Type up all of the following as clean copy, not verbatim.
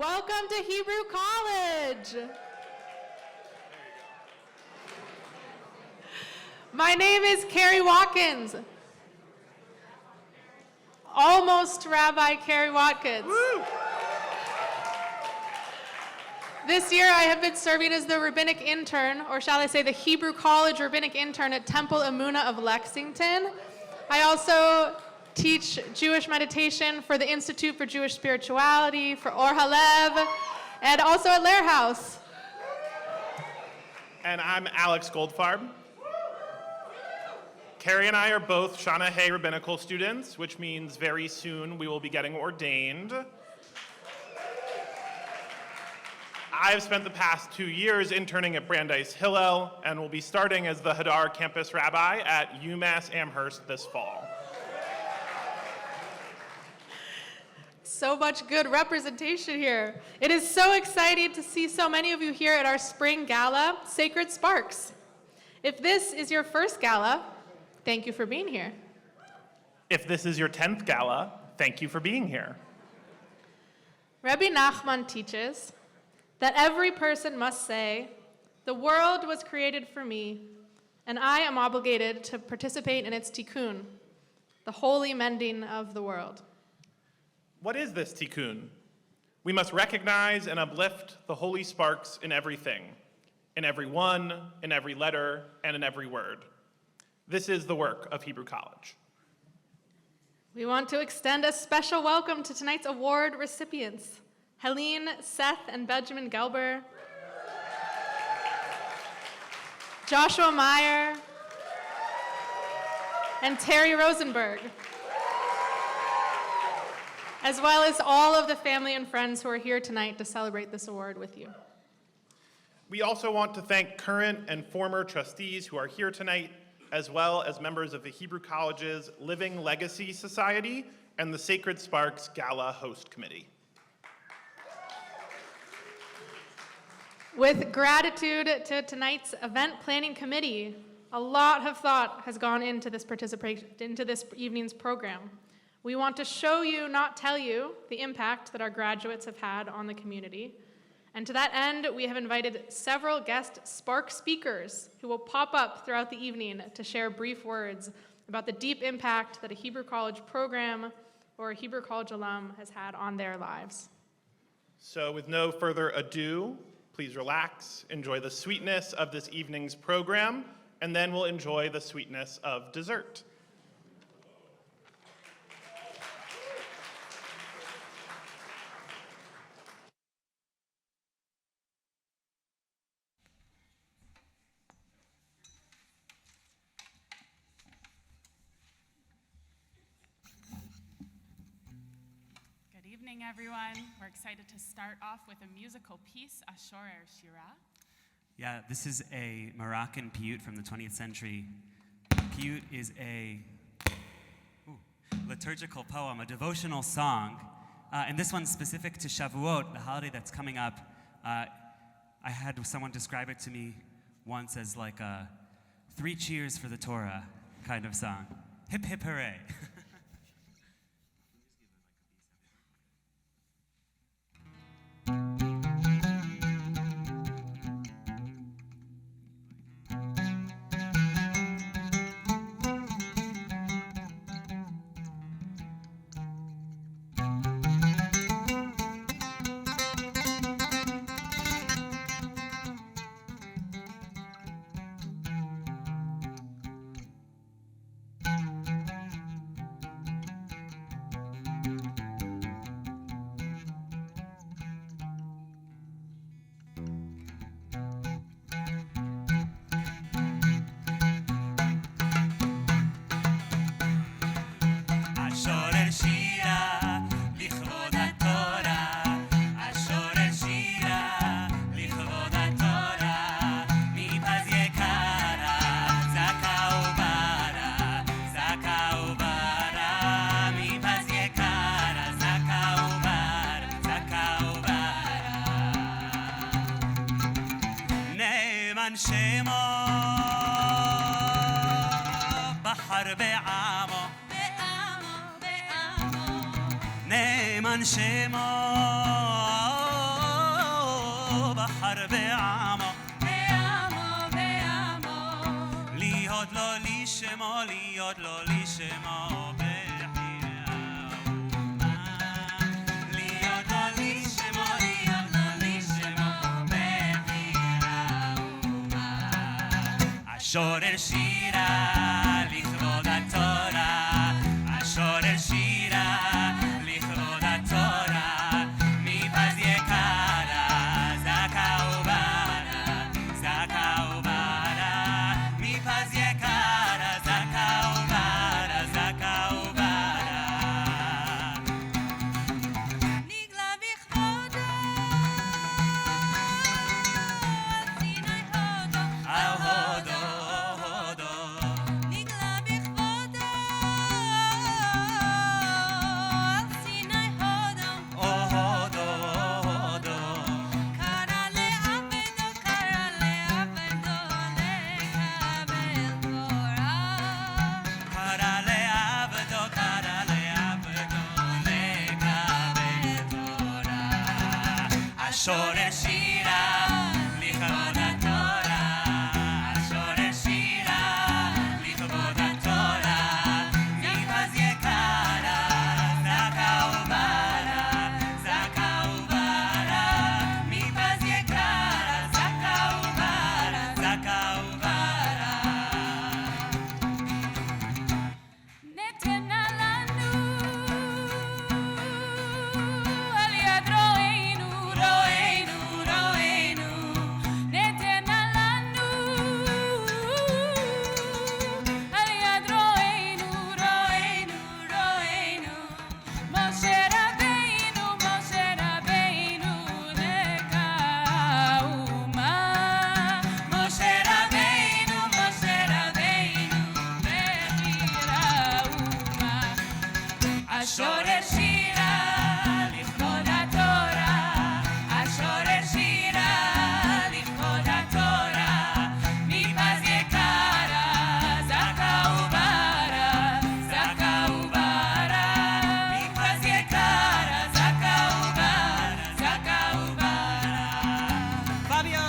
Welcome to Hebrew College. My name is Carrie Watkins. Almost Rabbi Carrie Watkins. Woo! This year I have been serving as the rabbinic intern, or shall I say the Hebrew College rabbinic intern at Temple Emunah of Lexington. I also teach Jewish meditation for the Institute for Jewish Spirituality, for Or Halev, and also at Lair House. And I'm Alex Goldfarb. Carrie and I are both Shana Hay rabbinical students, which means very soon we will be getting ordained. I've spent the past 2 years interning at Brandeis Hillel and will be starting as the Hadar campus rabbi at UMass Amherst this fall. So much good representation here. It is so exciting to see so many of you here at our spring gala, Sacred Sparks. If this is your first gala, thank you for being here. If this is your 10th gala, thank you for being here. Rabbi Nachman teaches that every person must say, "The world was created for me, and I am obligated to participate in its tikkun, the holy mending of the world." What is this tikkun? We must recognize and uplift the holy sparks in everything, in every one, in every letter, and in every word. This is the work of Hebrew College. We want to extend a special welcome to tonight's award recipients, Helene, Seth, and Benjamin Gelber, Joshua Meyer, and Terry Rosenberg, as well as all of the family and friends who are here tonight to celebrate this award with you. We also want to thank current and former trustees who are here tonight, as well as members of the Hebrew College's Living Legacy Society and the Sacred Sparks Gala Host Committee. With gratitude to tonight's event planning committee, a lot of thought has gone into this evening's program. We want to show you, not tell you, the impact that our graduates have had on the community. And to that end, we have invited several guest Spark speakers who will pop up throughout the evening to share brief words about the deep impact that a Hebrew College program or a Hebrew College alum has had on their lives. So with no further ado, please relax, enjoy the sweetness of this evening's program, and then we'll enjoy the sweetness of dessert. Good evening, everyone. We're excited to start off with a musical piece, Ashorer Shira. Yeah, this is a Moroccan piyut from the 20th century. Piyut is a liturgical poem, a devotional song. And this one's specific to Shavuot, the holiday that's coming up. I had someone describe it to me once as like a 3 cheers for the Torah kind of song. Hip, hip, hooray. נאמן שמו בעמו, להיות לו לי שמו, להיות לו לי שמו בחיי האומה. להיות לו לי שמו, להיות לו לי שמו בחיי האומה. השורר שירה לכבוד התורה, השורר שירה לכבוד התורה, מפז יקרה זכה וברה, זכה וברה, מפז יקרה זכה וברה, זכה וברה. נגלה בכבודו על סיני הודו, על הודו, הודו, נגלה בכבודו על סיני הודו, או הודו, הודו. קרא לעבדו לקבל תורה. קרא לעבדו, קרא לעבדו לקבל תורה. השורר שירה לכבוד התורה, השורר שירה לכבוד התורה, מפז יקרה זכה וברה, זכה וברה, מפז יקרה זכה וברה, זכה וברה. נתנה לנו על יד רואינו, רואינו, רואינו, נתנה לנו על יד רואינו, רואינו, רואינו, משה רבינו, משה רבינו נקה האומה, משה רבינו, משה רבינו מחיר האומה. השורר שירה לכבוד התורה, השורר שירה לכבוד התורה, מפז יקרה זכה וברה, זכה וברה, מפז יקרה זכה וברה, זכה וברה. פביו!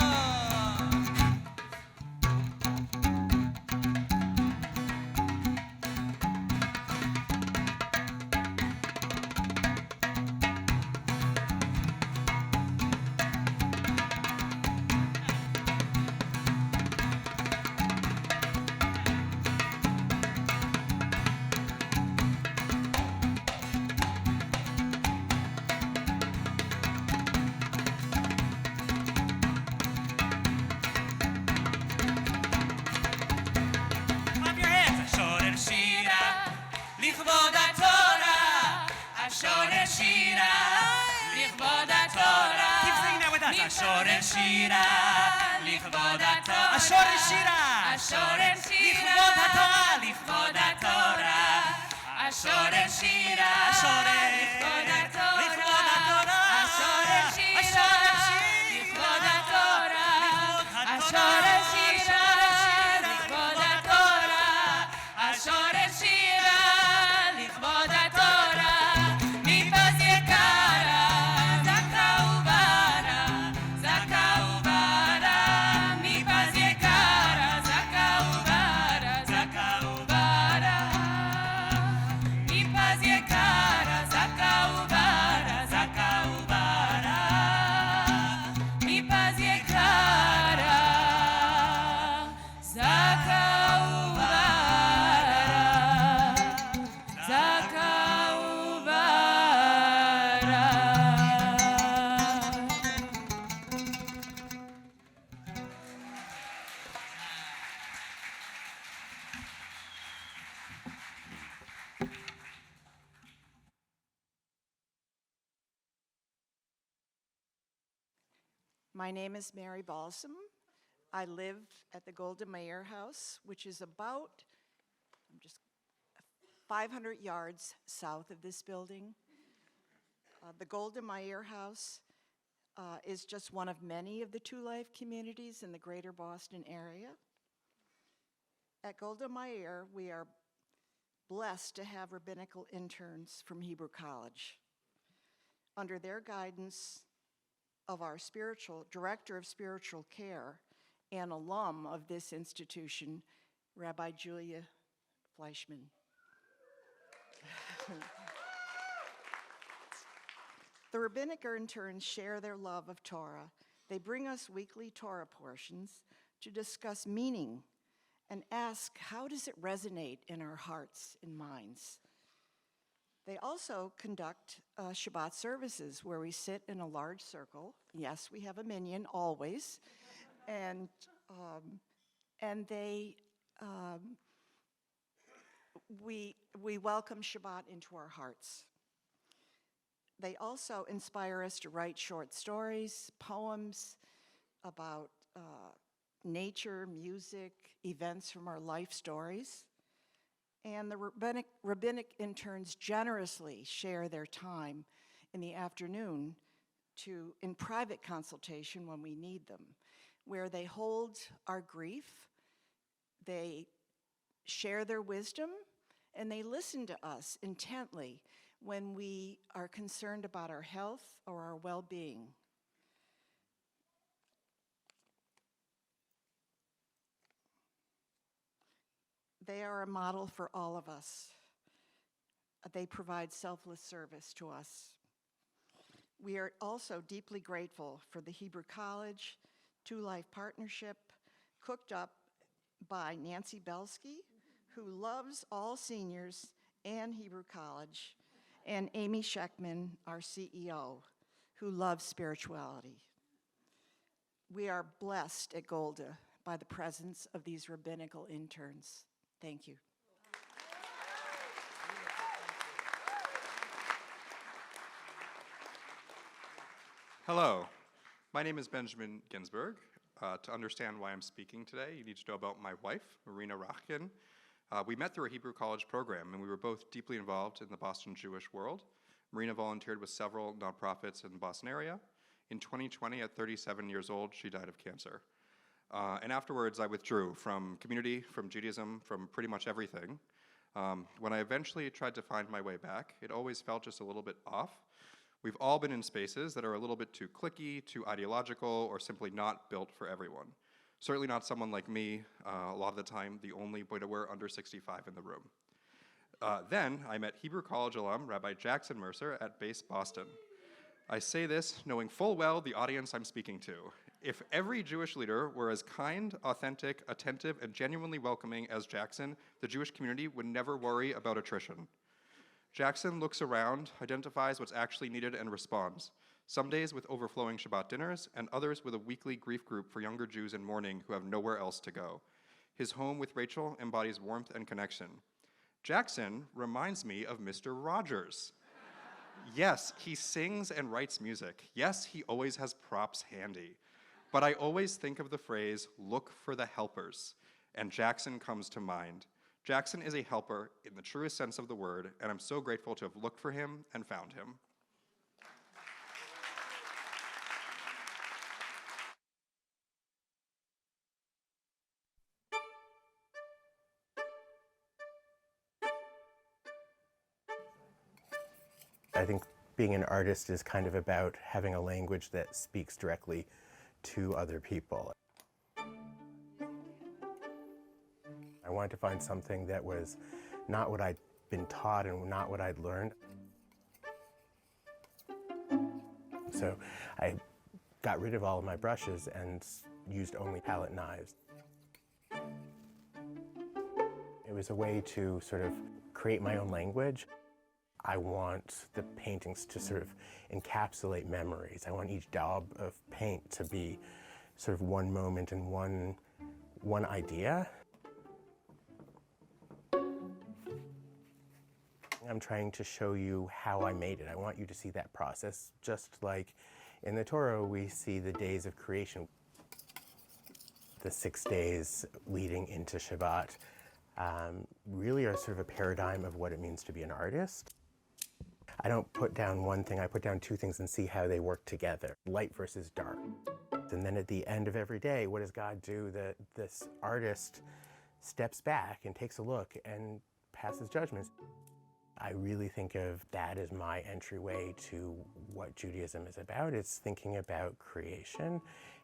Clap your hands. השורר שירה לכבוד התורה, השורר שירה לכבוד התורה. Keep singing that with us. השורר שירה לכבוד התורה, השורר שירה, השורר שירה לכבוד התורה, לכבוד התורה, השורר שירה השורר לכבוד התורה, לכבוד התורה, השורר שירה לכבוד התורה, השורר שירה לכבוד התורה, השורר שירה לכבוד התורה, מפז יקרה זכה וברה, זכה וברה, מפז יקרה זכה וברה, זכה וברה, מפז יקרה זכה וברה, זכה וברה, מפז יקרה זכה וברה, זכה וברה. My name is Mary Balsam. I live at the Golda Meir House, which is about, 500 yards south of this building. The Golda Meir House is just one of many of the Two Life communities in the greater Boston area. At Golda Meir, we are blessed to have rabbinical interns from Hebrew College. Under their guidance, of our director of spiritual care and alum of this institution, Rabbi Julia Fleischman. The rabbinic interns share their love of Torah. They bring us weekly Torah portions to discuss meaning and ask, how does it resonate in our hearts and minds? They also conduct Shabbat services where we sit in a large circle. Yes, we have a minyan always. And we welcome Shabbat into our hearts. They also inspire us to write short stories, poems about nature, music, events from our life stories. And the rabbinic interns generously share their time in the afternoon in private consultation when we need them, where they hold our grief, they share their wisdom, and they listen to us intently when we are concerned about our health or our well-being. They are a model for all of us. They provide selfless service to us. We are also deeply grateful for the Hebrew College Two Life Partnership, cooked up by Nancy Belsky, who loves all seniors and Hebrew College, and Amy Scheckman, our CEO, who loves spirituality. We are blessed at Golda by the presence of these rabbinical interns. Thank you. Hello, my name is Benjamin Ginsberg. To understand why I'm speaking today, you need to know about my wife, Marina Rachkin. We met through a Hebrew College program, and we were both deeply involved in the Boston Jewish world. Marina volunteered with several nonprofits in the Boston area. In 2020, at 37 years old, she died of cancer. And afterwards, I withdrew from community, from Judaism, from pretty much everything. When I eventually tried to find my way back, it always felt just a little bit off. We've all been in spaces that are a little bit too cliquey, too ideological, or simply not built for everyone. Certainly not someone like me, a lot of the time the only Widower under 65 in the room. Then I met Hebrew College alum Rabbi Jackson Mercer at Base Boston. I say this knowing full well the audience I'm speaking to. If every Jewish leader were as kind, authentic, attentive, and genuinely welcoming as Jackson, the Jewish community would never worry about attrition. Jackson looks around, identifies what's actually needed, and responds. Some days with overflowing Shabbat dinners, and others with a weekly grief group for younger Jews in mourning who have nowhere else to go. His home with Rachel embodies warmth and connection. Jackson reminds me of Mr. Rogers. Yes, he sings and writes music. Yes, he always has props handy. But I always think of the phrase, look for the helpers, and Jackson comes to mind. Jackson is a helper in the truest sense of the word, and I'm so grateful to have looked for him and found him. I think being an artist is kind of about having a language that speaks directly to other people. I wanted to find something that was not what I'd been taught and not what I'd learned. So I got rid of all of my brushes and used only palette knives. It was a way to sort of create my own language. I want the paintings to sort of encapsulate memories. I want each daub of paint to be sort of one moment and one idea. I'm trying to show you how I made it. I want you to see that process, just like in the Torah we see the days of creation. The 6 days leading into Shabbat really are sort of a paradigm of what it means to be an artist. I don't put down one thing, I put down two things and see how they work together, light versus dark. And then at the end of every day, what does God do? That this artist steps back and takes a look and passes judgments. I really think of that as my entryway to what Judaism is about. It's thinking about creation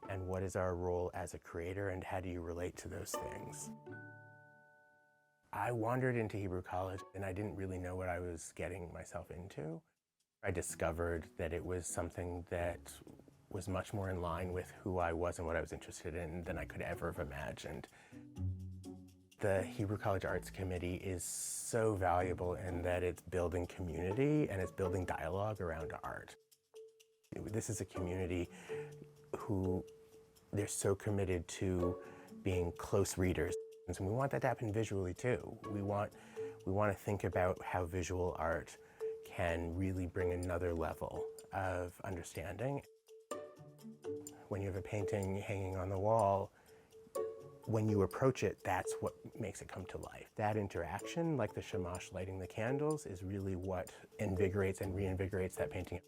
and what is our role as a creator and how do you relate to those things. I wandered into Hebrew College and I didn't really know what I was getting myself into. I discovered that it was something that was much more in line with who I was and what I was interested in than I could ever have imagined. The Hebrew College Arts Committee is so valuable in that it's building community and it's building dialogue around art. This is a community who they're so committed to being close readers. And we want that to happen visually too. We want to think about how visual art can really bring another level of understanding. When you have a painting hanging on the wall, when you approach it, that's what makes it come to life. That interaction, like the shamash lighting the candles, is really what invigorates and reinvigorates that painting.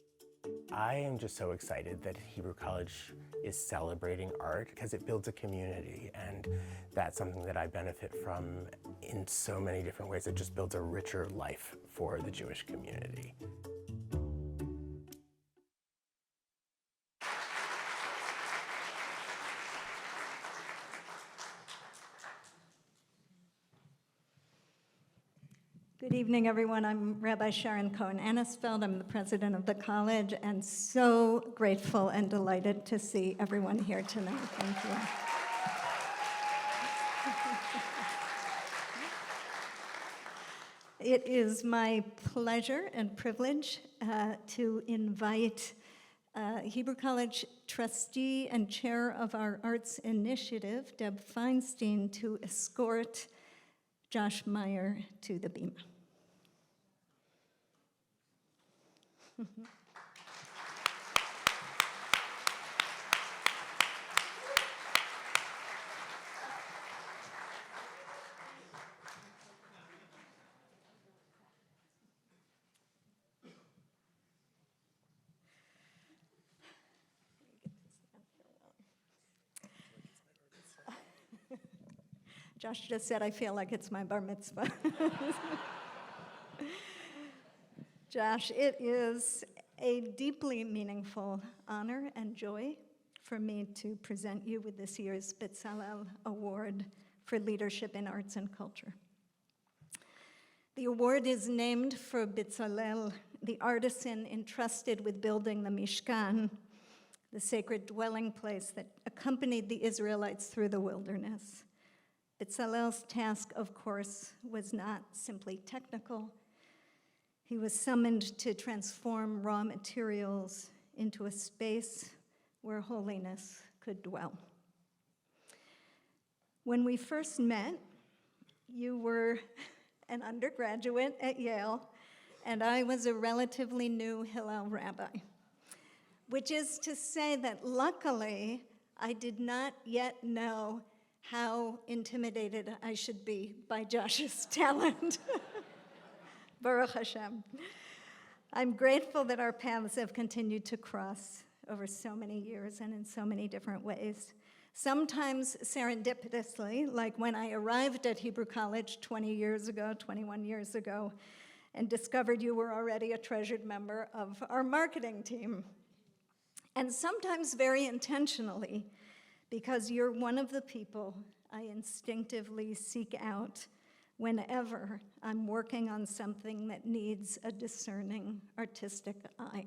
I am just so excited that Hebrew College is celebrating art because it builds a community, and that's something that I benefit from in so many different ways. It just builds a richer life for the Jewish community. Good evening, everyone. I'm Rabbi Sharon Cohen-Anisfeld. I'm the president of the college, and so grateful and delighted to see everyone here tonight. Thank you. It is my pleasure and privilege to invite Hebrew College trustee and chair of our Arts Initiative, Deb Feinstein, to escort Josh Meyer to the bima. Josh just said, I feel like it's my bar mitzvah. Josh, it is a deeply meaningful honor and joy for me to present you with this year's Bezalel Award for Leadership in Arts and Culture. The award is named for Bezalel, the artisan entrusted with building the Mishkan, the sacred dwelling place that accompanied the Israelites through the wilderness. Bezalel's task, of course, was not simply technical. He was summoned to transform raw materials into a space where holiness could dwell. When we first met, you were an undergraduate at Yale, and I was a relatively new Hillel rabbi, which is to say that luckily, I did not yet know how intimidated I should be by Josh's talent. Baruch Hashem. I'm grateful that our paths have continued to cross over so many years and in so many different ways. Sometimes serendipitously, like when I arrived at Hebrew College 21 years ago, and discovered you were already a treasured member of our marketing team. And sometimes very intentionally, because you're one of the people I instinctively seek out whenever I'm working on something that needs a discerning artistic eye.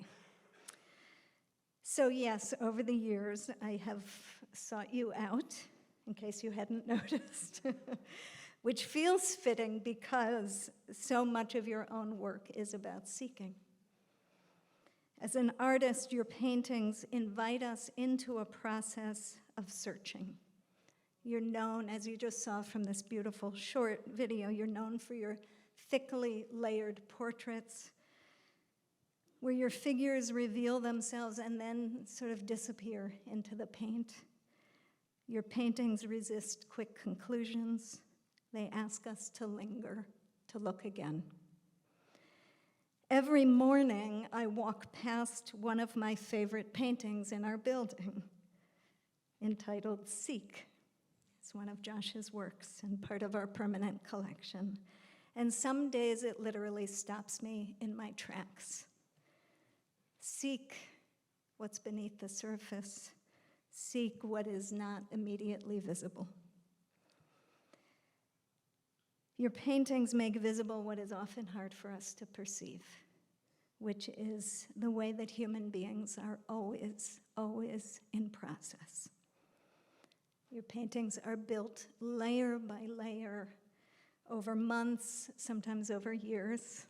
So yes, over the years, I have sought you out, in case you hadn't noticed, which feels fitting because so much of your own work is about seeking. As an artist, your paintings invite us into a process of searching. You're known, as you just saw from this beautiful short video, you're known for your thickly layered portraits, where your figures reveal themselves and then sort of disappear into the paint. Your paintings resist quick conclusions. They ask us to linger, to look again. Every morning, I walk past one of my favorite paintings in our building, entitled Seek. It's one of Josh's works and part of our permanent collection. And some days it literally stops me in my tracks. Seek what's beneath the surface. Seek what is not immediately visible. Your paintings make visible what is often hard for us to perceive, which is the way that human beings are always, always in process. Your paintings are built layer by layer over months, sometimes over years.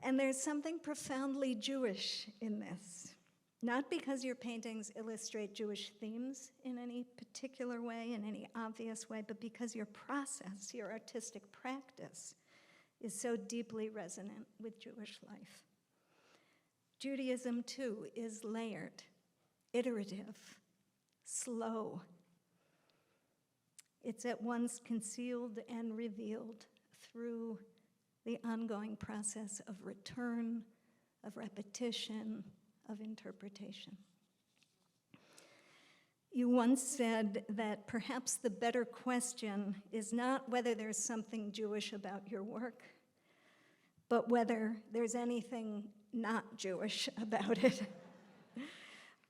And there's something profoundly Jewish in this. Not because your paintings illustrate Jewish themes in any particular way, in any obvious way, but because your process, your artistic practice, is so deeply resonant with Jewish life. Judaism, too, is layered, iterative, slow. It's at once concealed and revealed through the ongoing process of return, of repetition, of interpretation. You once said that perhaps the better question is not whether there's something Jewish about your work, but whether there's anything not Jewish about it.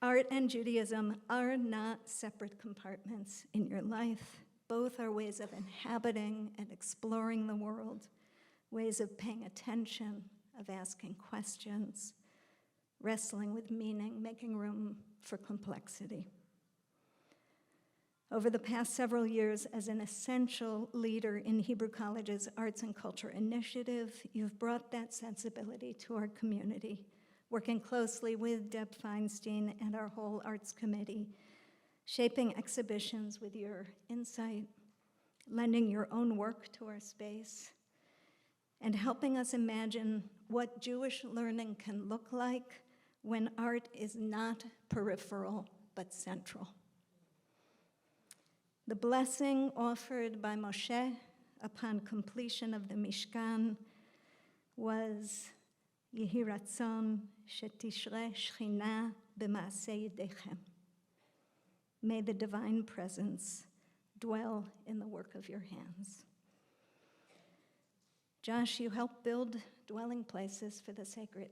Art and Judaism are not separate compartments in your life. Both are ways of inhabiting and exploring the world, ways of paying attention, of asking questions, wrestling with meaning, making room for complexity. Over the past several years, as an essential leader in Hebrew College's Arts and Culture Initiative, you've brought that sensibility to our community, working closely with Deb Feinstein and our whole arts committee, shaping exhibitions with your insight, lending your own work to our space, and helping us imagine what Jewish learning can look like when art is not peripheral but central. The blessing offered by Moshe upon completion of the Mishkan was Yehi Ratzon shetishre shchina b'maaseh yedechem. May the divine presence dwell in the work of your hands. Josh, you helped build dwelling places for the sacred.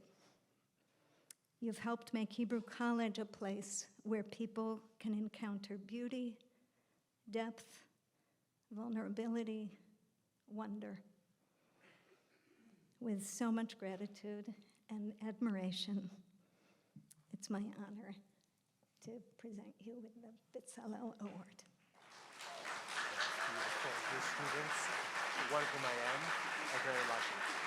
You've helped make Hebrew College a place where people can encounter beauty, depth, vulnerability, wonder. With so much gratitude and admiration, it's my honor to present you with the B'Tzalel Award. Beautiful. Your students, one whom I am, are very lucky.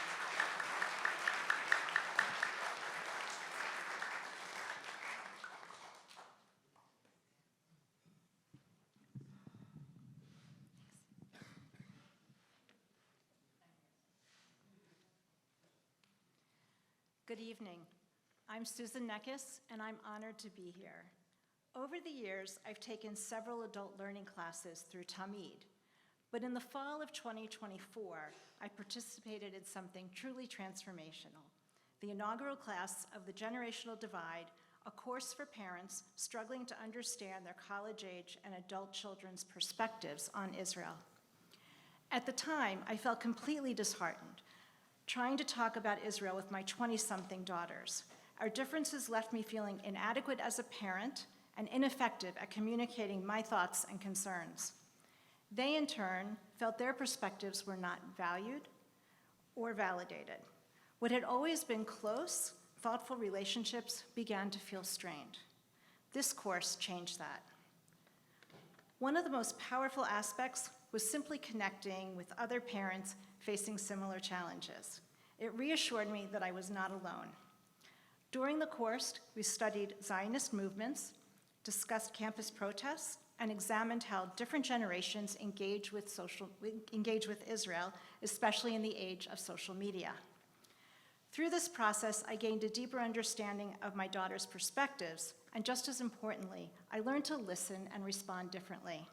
Good evening. I'm Susan Neckis, and I'm honored to be here. Over the years, I've taken several adult learning classes through Tamid, but in the fall of 2024, I participated in something truly transformational, the inaugural class of The Generational Divide, a course for parents struggling to understand their college-age and adult children's perspectives on Israel. At the time, I felt completely disheartened, trying to talk about Israel with my 20-something daughters. Our differences left me feeling inadequate as a parent and ineffective at communicating my thoughts and concerns. They, in turn, felt their perspectives were not valued or validated. What had always been close, thoughtful relationships began to feel strained. This course changed that. One of the most powerful aspects was simply connecting with other parents facing similar challenges. It reassured me that I was not alone. During the course, we studied Zionist movements, discussed campus protests, and examined how different generations engage with Israel, especially in the age of social media. Through this process, I gained a deeper understanding of my daughter's perspectives, and just as importantly, I learned to listen and respond differently.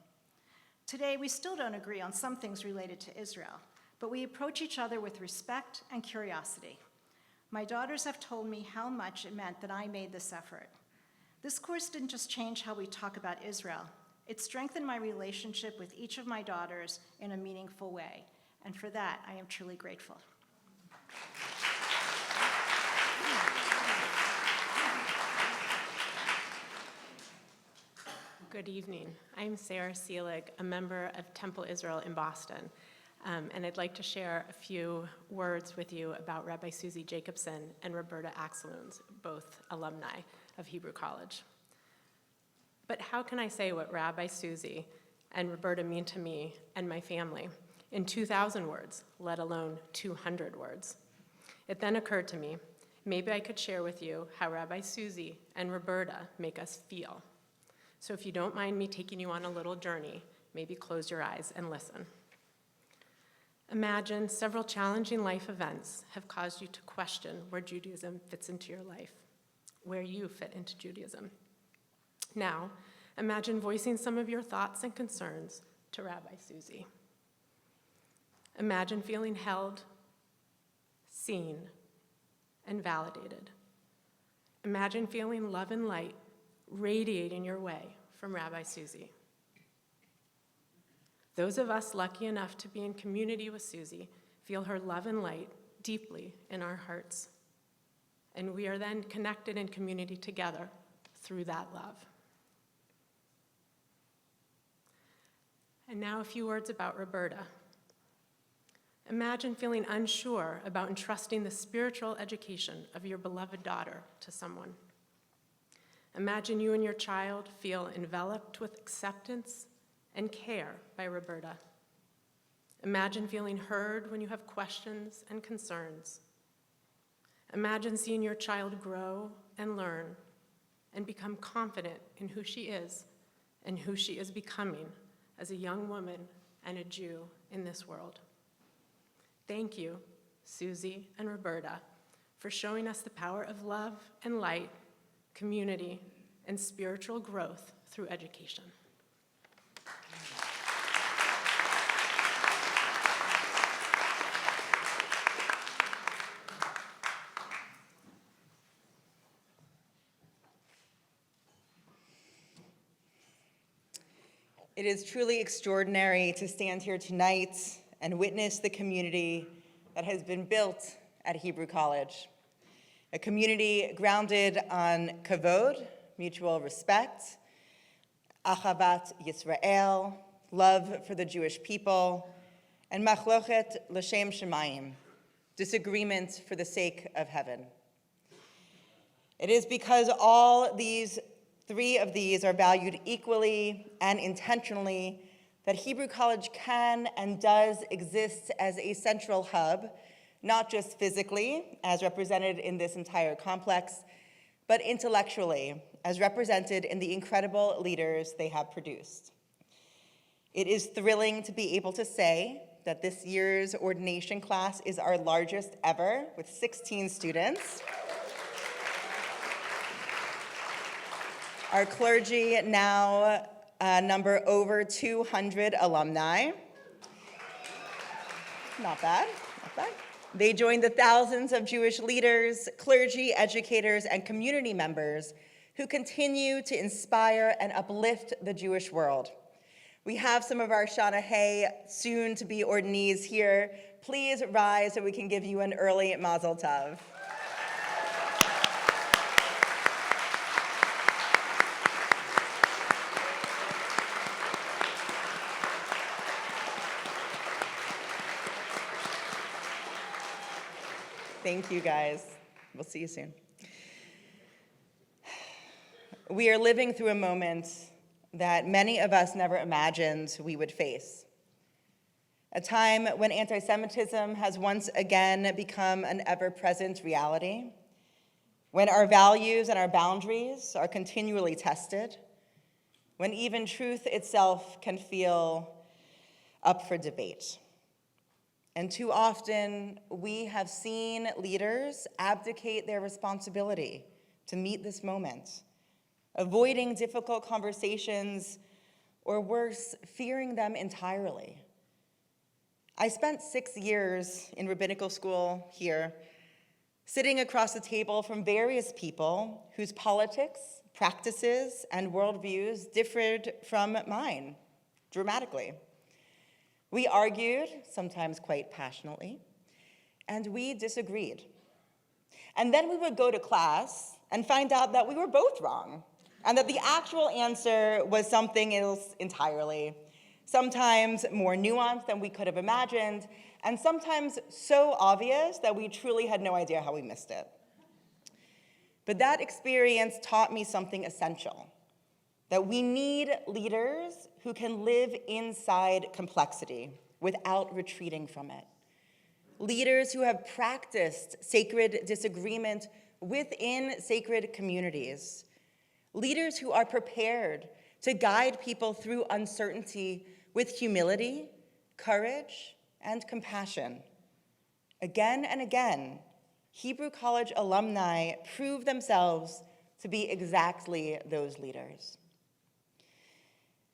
Today, we still don't agree on some things related to Israel, but we approach each other with respect and curiosity. My daughters have told me how much it meant that I made this effort. This course didn't just change how we talk about Israel, it strengthened my relationship with each of my daughters in a meaningful way, And for that, I am truly grateful. Good evening. I'm Sarah Seelig, a member of Temple Israel in Boston, and I'd like to share a few words with you about Rabbi Susie Jacobson and Roberta Axeloons, both alumni of Hebrew College. But how can I say what Rabbi Susie and Roberta mean to me and my family in 2,000 words, let alone 200 words? It then occurred to me, maybe I could share with you how Rabbi Susie and Roberta make us feel. So if you don't mind me taking you on a little journey, maybe close your eyes and listen. Imagine several challenging life events have caused you to question where Judaism fits into your life, where you fit into Judaism. Now, imagine voicing some of your thoughts and concerns to Rabbi Susie. Imagine feeling held, seen, and validated. Imagine feeling love and light radiating your way from Rabbi Susie. Those of us lucky enough to be in community with Susie feel her love and light deeply in our hearts. And we are then connected in community together through that love. And now a few words about Roberta. Imagine feeling unsure about entrusting the spiritual education of your beloved daughter to someone. Imagine you and your child feel enveloped with acceptance and care by Roberta. Imagine feeling heard when you have questions and concerns. Imagine seeing your child grow and learn and become confident in who she is and who she is becoming as a young woman and a Jew in this world. Thank you, Susie and Roberta, for showing us the power of love and light, community, and spiritual growth through education. It is truly extraordinary to stand here tonight and witness the community that has been built at Hebrew College. A community grounded on kavod, mutual respect, ahavat Yisrael, love for the Jewish people, and machlochet l'shem shemayim, disagreement for the sake of heaven. It is because all three of these are valued equally and intentionally that Hebrew College can and does exist as a central hub, not just physically, as represented in this entire complex, but intellectually, as represented in the incredible leaders they have produced. It is thrilling to be able to say that this year's ordination class is our largest ever, with 16 students. Our clergy now number over 200 alumni. Not bad, not bad. They joined the thousands of Jewish leaders, clergy, educators, and community members who continue to inspire and uplift the Jewish world. We have some of our Shanahei, soon-to-be ordinees here. Please rise so we can give you an early Mazel Tov. Thank you, guys. We'll see you soon. We are living through a moment that many of us never imagined we would face. A time when anti-Semitism has once again become an ever-present reality, when our values and our boundaries are continually tested, when even truth itself can feel up for debate. And too often, we have seen leaders abdicate their responsibility to meet this moment, avoiding difficult conversations, or worse, fearing them entirely. I spent 6 years in rabbinical school here, sitting across the table from various people whose politics, practices, and worldviews differed from mine dramatically. We argued, sometimes quite passionately, and we disagreed. And then we would go to class and find out that we were both wrong, and that the actual answer was something else entirely, sometimes more nuanced than we could have imagined, and sometimes so obvious that we truly had no idea how we missed it. But that experience taught me something essential, that we need leaders who can live inside complexity without retreating from it. Leaders who have practiced sacred disagreement within sacred communities. Leaders who are prepared to guide people through uncertainty with humility, courage, and compassion. Again and again, Hebrew College alumni prove themselves to be exactly those leaders.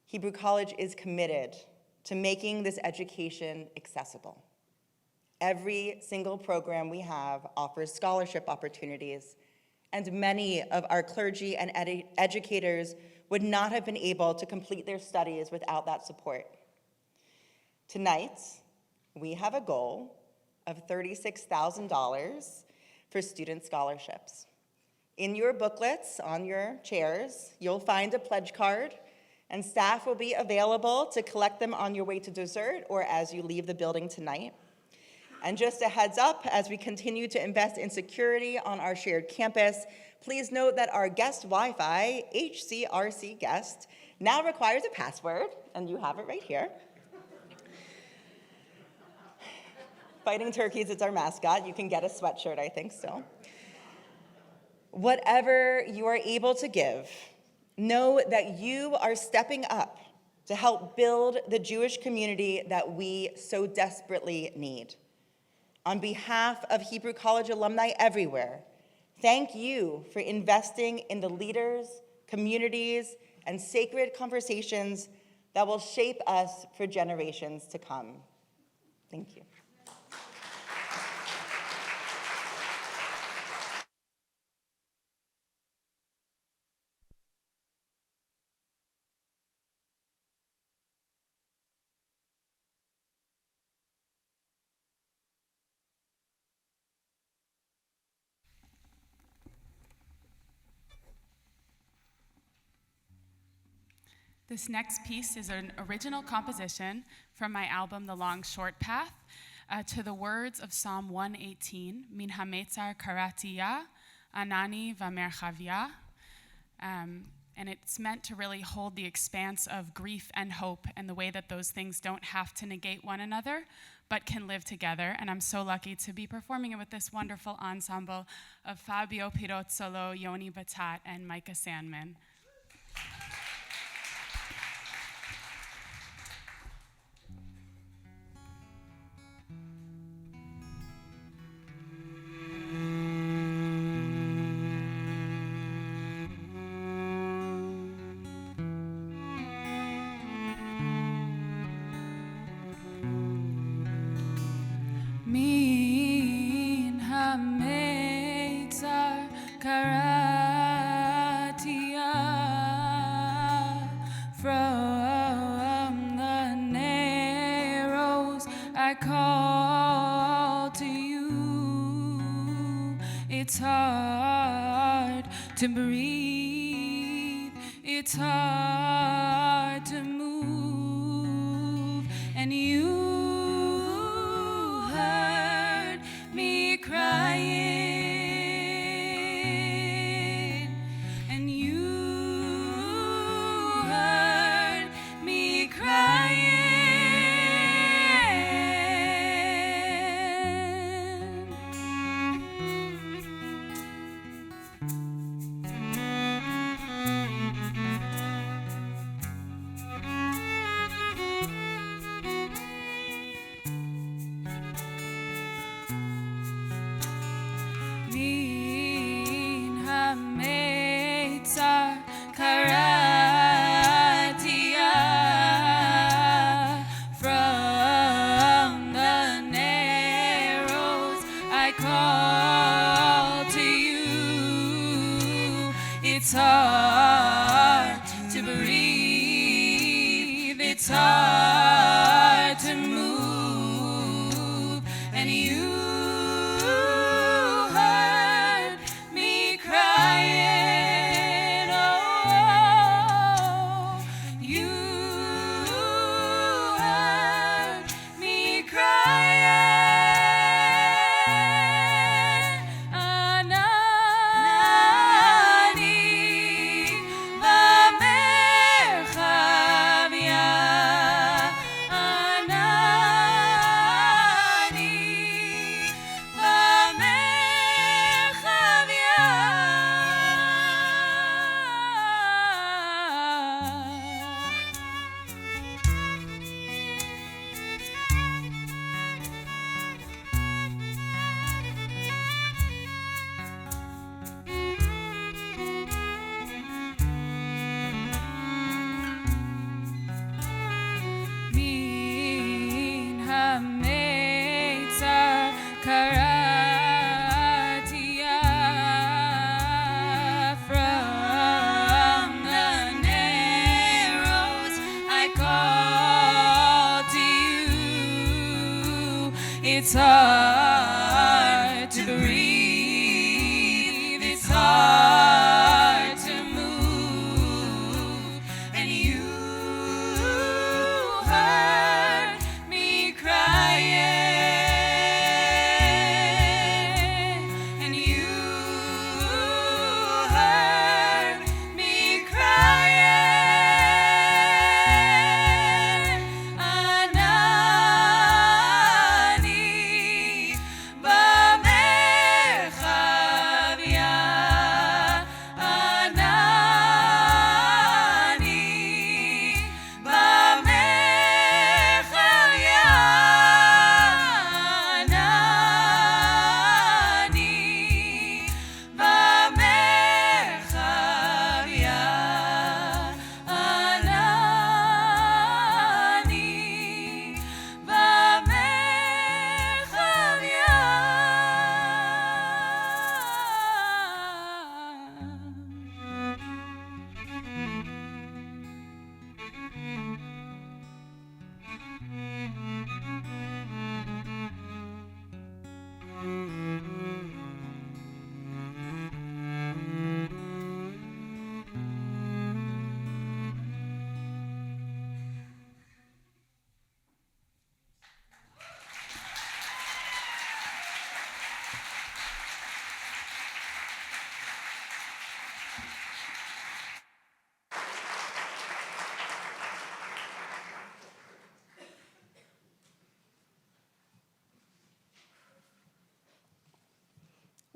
Hebrew College is committed to making this education accessible. Every single program we have offers scholarship opportunities, and many of our clergy and educators would not have been able to complete their studies without that support. Tonight, we have a goal of $36,000 for student scholarships. In your booklets on your chairs, you'll find a pledge card, and staff will be available to collect them on your way to dessert or as you leave the building tonight. And just a heads up, as we continue to invest in security on our shared campus, please note that our guest Wi-Fi, HCRC guest, now requires a password, and you have it right here. Fighting Turkeys is our mascot. You can get a sweatshirt, I think, still. Whatever you are able to give, know that you are stepping up to help build the Jewish community that we so desperately need. On behalf of Hebrew College alumni everywhere, thank you for investing in the leaders, communities, and sacred conversations that will shape us for generations to come. Thank you. This next piece is an original composition from my album, The Long Short Path, to the words of Psalm 118, Min hametzar karatiya, anani v'merchavya. And it's meant to really hold the expanse of grief and hope and the way that those things don't have to negate one another, but can live together. And I'm so lucky to be performing it with this wonderful ensemble of Fabio Pirozzolo, Yoni Batat, and Micah Sandman. Min hametzar karatia, from the narrows I call to you. It's hard to breathe, it's hard to move, and you heard me crying, and you heard me crying. Min hametzar karatia, from the narrows I call to you. It's hard to breathe, it's hard to move.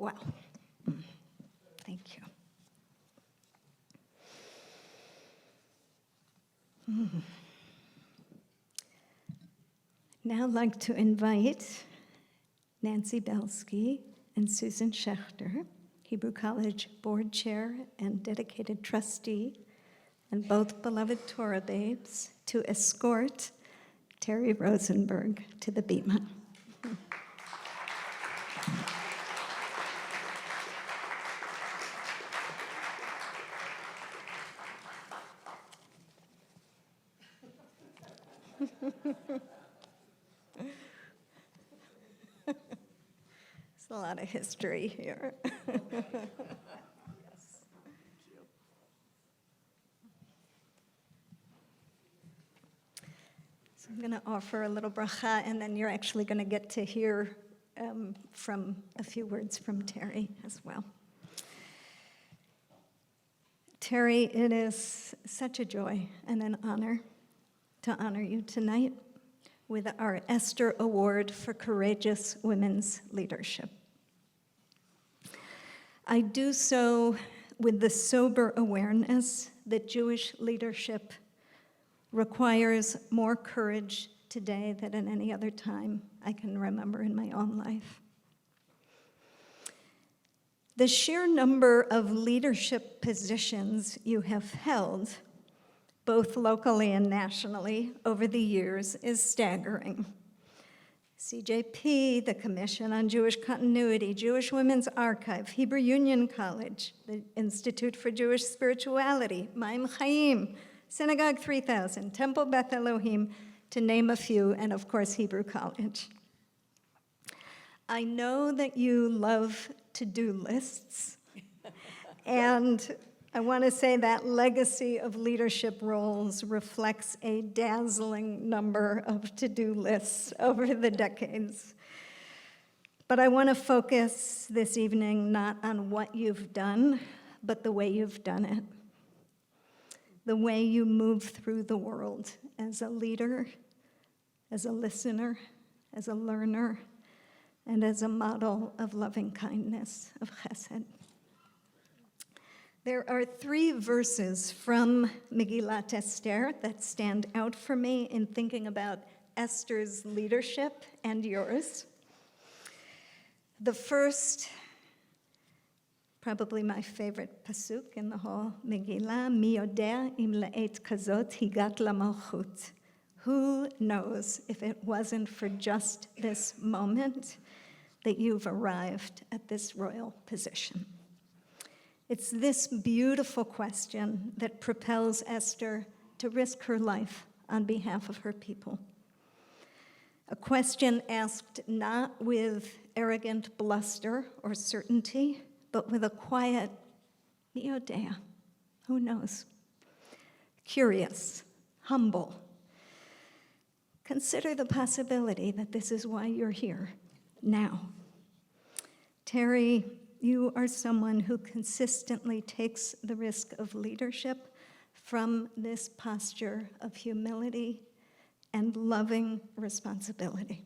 Wow. Thank you. Now I'd like to invite Nancy Belsky and Susan Schechter, Hebrew College board chair and dedicated trustee, and both beloved Torah babes, to escort Terry Rosenberg to the bima. There's a lot of history here. So I'm going to offer a little bracha, and then you're actually going to get to hear from a few words from Terry as well. Terry, it is such a joy and an honor to honor you tonight with our Esther Award for Courageous Women's Leadership. I do so with the sober awareness that Jewish leadership requires more courage today than at any other time I can remember in my own life. The sheer number of leadership positions you have held, both locally and nationally, over the years is staggering. CJP, the Commission on Jewish Continuity, Jewish Women's Archive, Hebrew Union College, the Institute for Jewish Spirituality, Maim Chaim, Synagogue 3000, Temple Beth Elohim, to name a few, and of course, Hebrew College. I know that you love to-do lists, and I want to say that legacy of leadership roles reflects a dazzling number of to-do lists over the decades. But I want to focus this evening not on what you've done, but the way you've done it. The way you move through the world as a leader, as a listener, as a learner, and as a model of loving kindness, of chesed. There are 3 verses from Megillat Esther that stand out for me in thinking about Esther's leadership and yours. The first, probably my favorite pasuk in the whole Megillah, Mi yodea im le'et kazot higat lamalchut. Who knows if it wasn't for just this moment that you've arrived at this royal position? It's this beautiful question that propels Esther to risk her life on behalf of her people. A question asked not with arrogant bluster or certainty, but with a quiet, mi yodea, who knows? Curious, humble. Consider the possibility that this is why you're here now. Terry, you are someone who consistently takes the risk of leadership from this posture of humility and loving responsibility.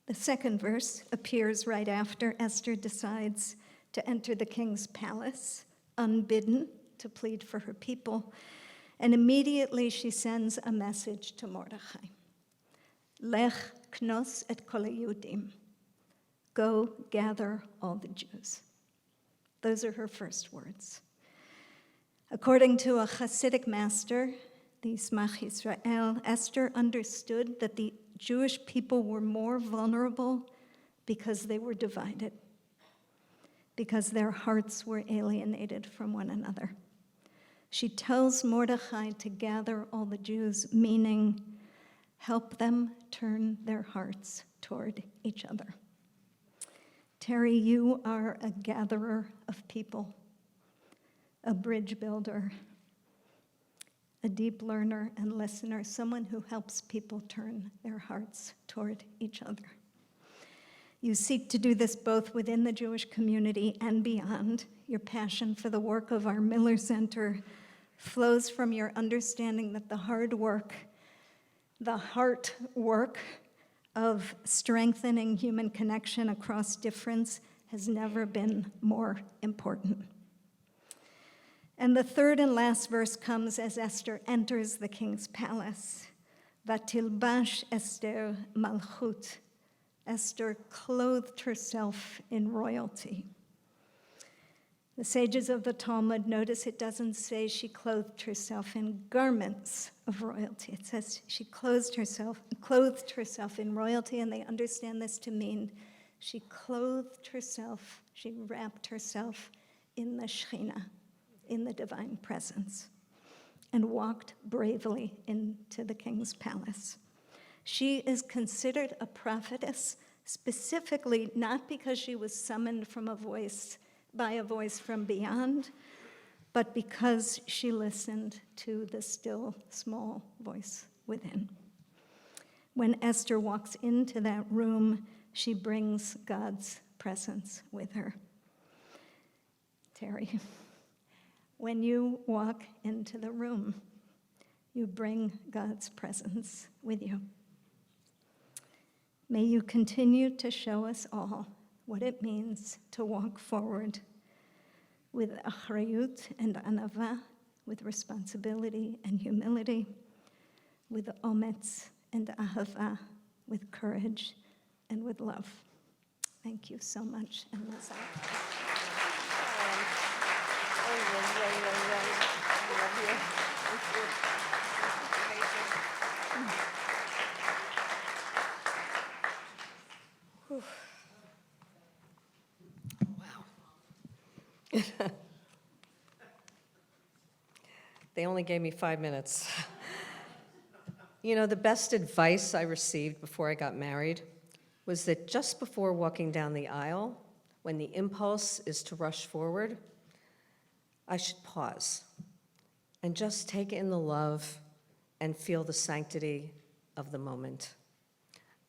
The second verse appears right after Esther decides to enter the king's palace, unbidden, to plead for her people, and immediately she sends a message to Mordechai. Lech knos et kol Yehudim. Go gather all the Jews. Those are her first words. According to a Hasidic master, the Ismach Yisrael, Esther understood that the Jewish people were more vulnerable because they were divided, because their hearts were alienated from one another. She tells Mordechai to gather all the Jews, meaning help them turn their hearts toward each other. Terry, you are a gatherer of people, a bridge builder, a deep learner and listener, someone who helps people turn their hearts toward each other. You seek to do this both within the Jewish community and beyond. Your passion for the work of our Miller Center flows from your understanding that the hard work, the heart work of strengthening human connection across difference has never been more important. And the third and last verse comes as Esther enters the king's palace. Vatilbash Esther Malchut. Esther clothed herself in royalty. The sages of the Talmud notice it doesn't say she clothed herself in garments of royalty. It says she clothed herself in royalty, and they understand this to mean she clothed herself, she wrapped herself in the Shekhinah, in the divine presence, and walked bravely into the king's palace. She is considered a prophetess specifically not because she was summoned by a voice from beyond, but because she listened to the still small voice within. When Esther walks into that room, she brings God's presence with her. Terry, when you walk into the room, you bring God's presence with you. May you continue to show us all what it means to walk forward with achrayut and anava, with responsibility and humility, with ometz and ahava, with courage and with love. Thank you so much, and mazal. They only gave me 5 minutes. You know, the best advice I received before I got married was that just before walking down the aisle, when the impulse is to rush forward, I should pause and just take in the love and feel the sanctity of the moment.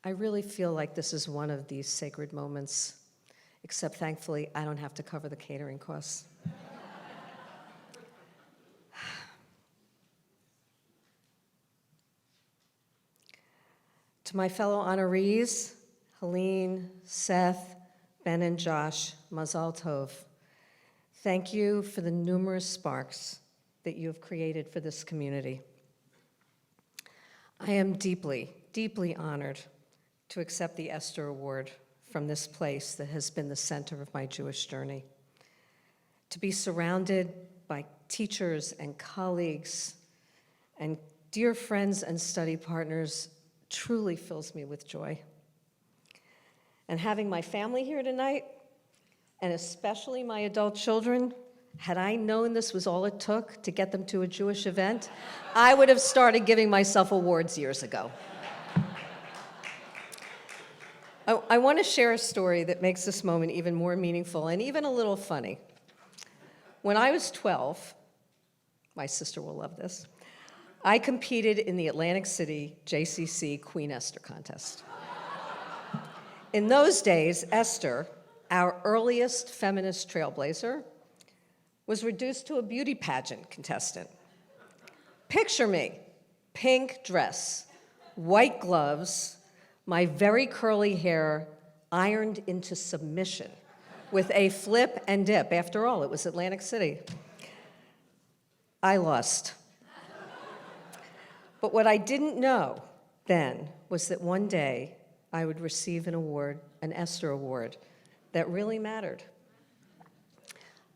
I really feel like this is one of these sacred moments, except thankfully I don't have to cover the catering costs. To my fellow honorees, Helene, Seth, Ben, and Josh, Mazal Tov, thank you for the numerous sparks that you have created for this community. I am deeply, deeply honored to accept the Esther Award from this place that has been the center of my Jewish journey. To be surrounded by teachers and colleagues and dear friends and study partners truly fills me with joy. And having my family here tonight, and especially my adult children, had I known this was all it took to get them to a Jewish event, I would have started giving myself awards years ago. I want to share a story that makes this moment even more meaningful and even a little funny. When I was 12, my sister will love this, I competed in the Atlantic City JCC Queen Esther contest. In those days, Esther, our earliest feminist trailblazer, was reduced to a beauty pageant contestant. Picture me, pink dress, white gloves, my very curly hair ironed into submission with a flip and dip. After all, it was Atlantic City. I lost. But what I didn't know then was that one day I would receive an award, an Esther Award, that really mattered.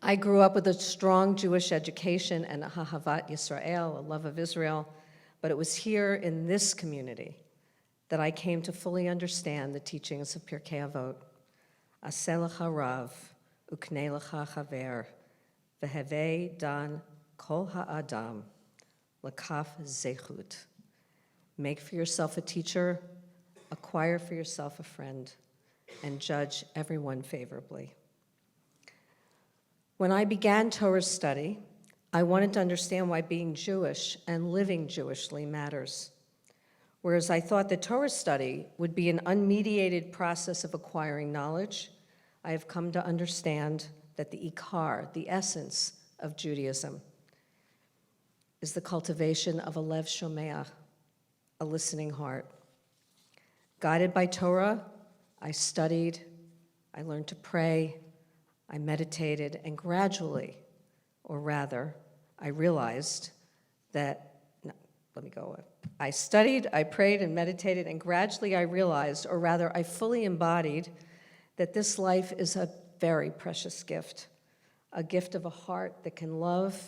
I grew up with a strong Jewish education and a Ahavat Yisrael, a love of Israel, but it was here in this community that I came to fully understand the teachings of Pirkei Avot. Aseh lecha rav, uknei lecha chaver, vehevei dan kol ha'adam, lakaf zechut. Make for yourself a teacher, acquire for yourself a friend, and judge everyone favorably. When I began Torah study, I wanted to understand why being Jewish and living Jewishly matters. Whereas I thought that Torah study would be an unmediated process of acquiring knowledge, I have come to understand that the ikar, the essence of Judaism, is the cultivation of a lev shomeach, a listening heart. Guided by Torah, I studied, I learned to pray, I meditated, and gradually, or rather, I realized that, no, let me go. I studied, I prayed, and meditated, and gradually I realized, or rather, I fully embodied, that this life is a very precious gift, a gift of a heart that can love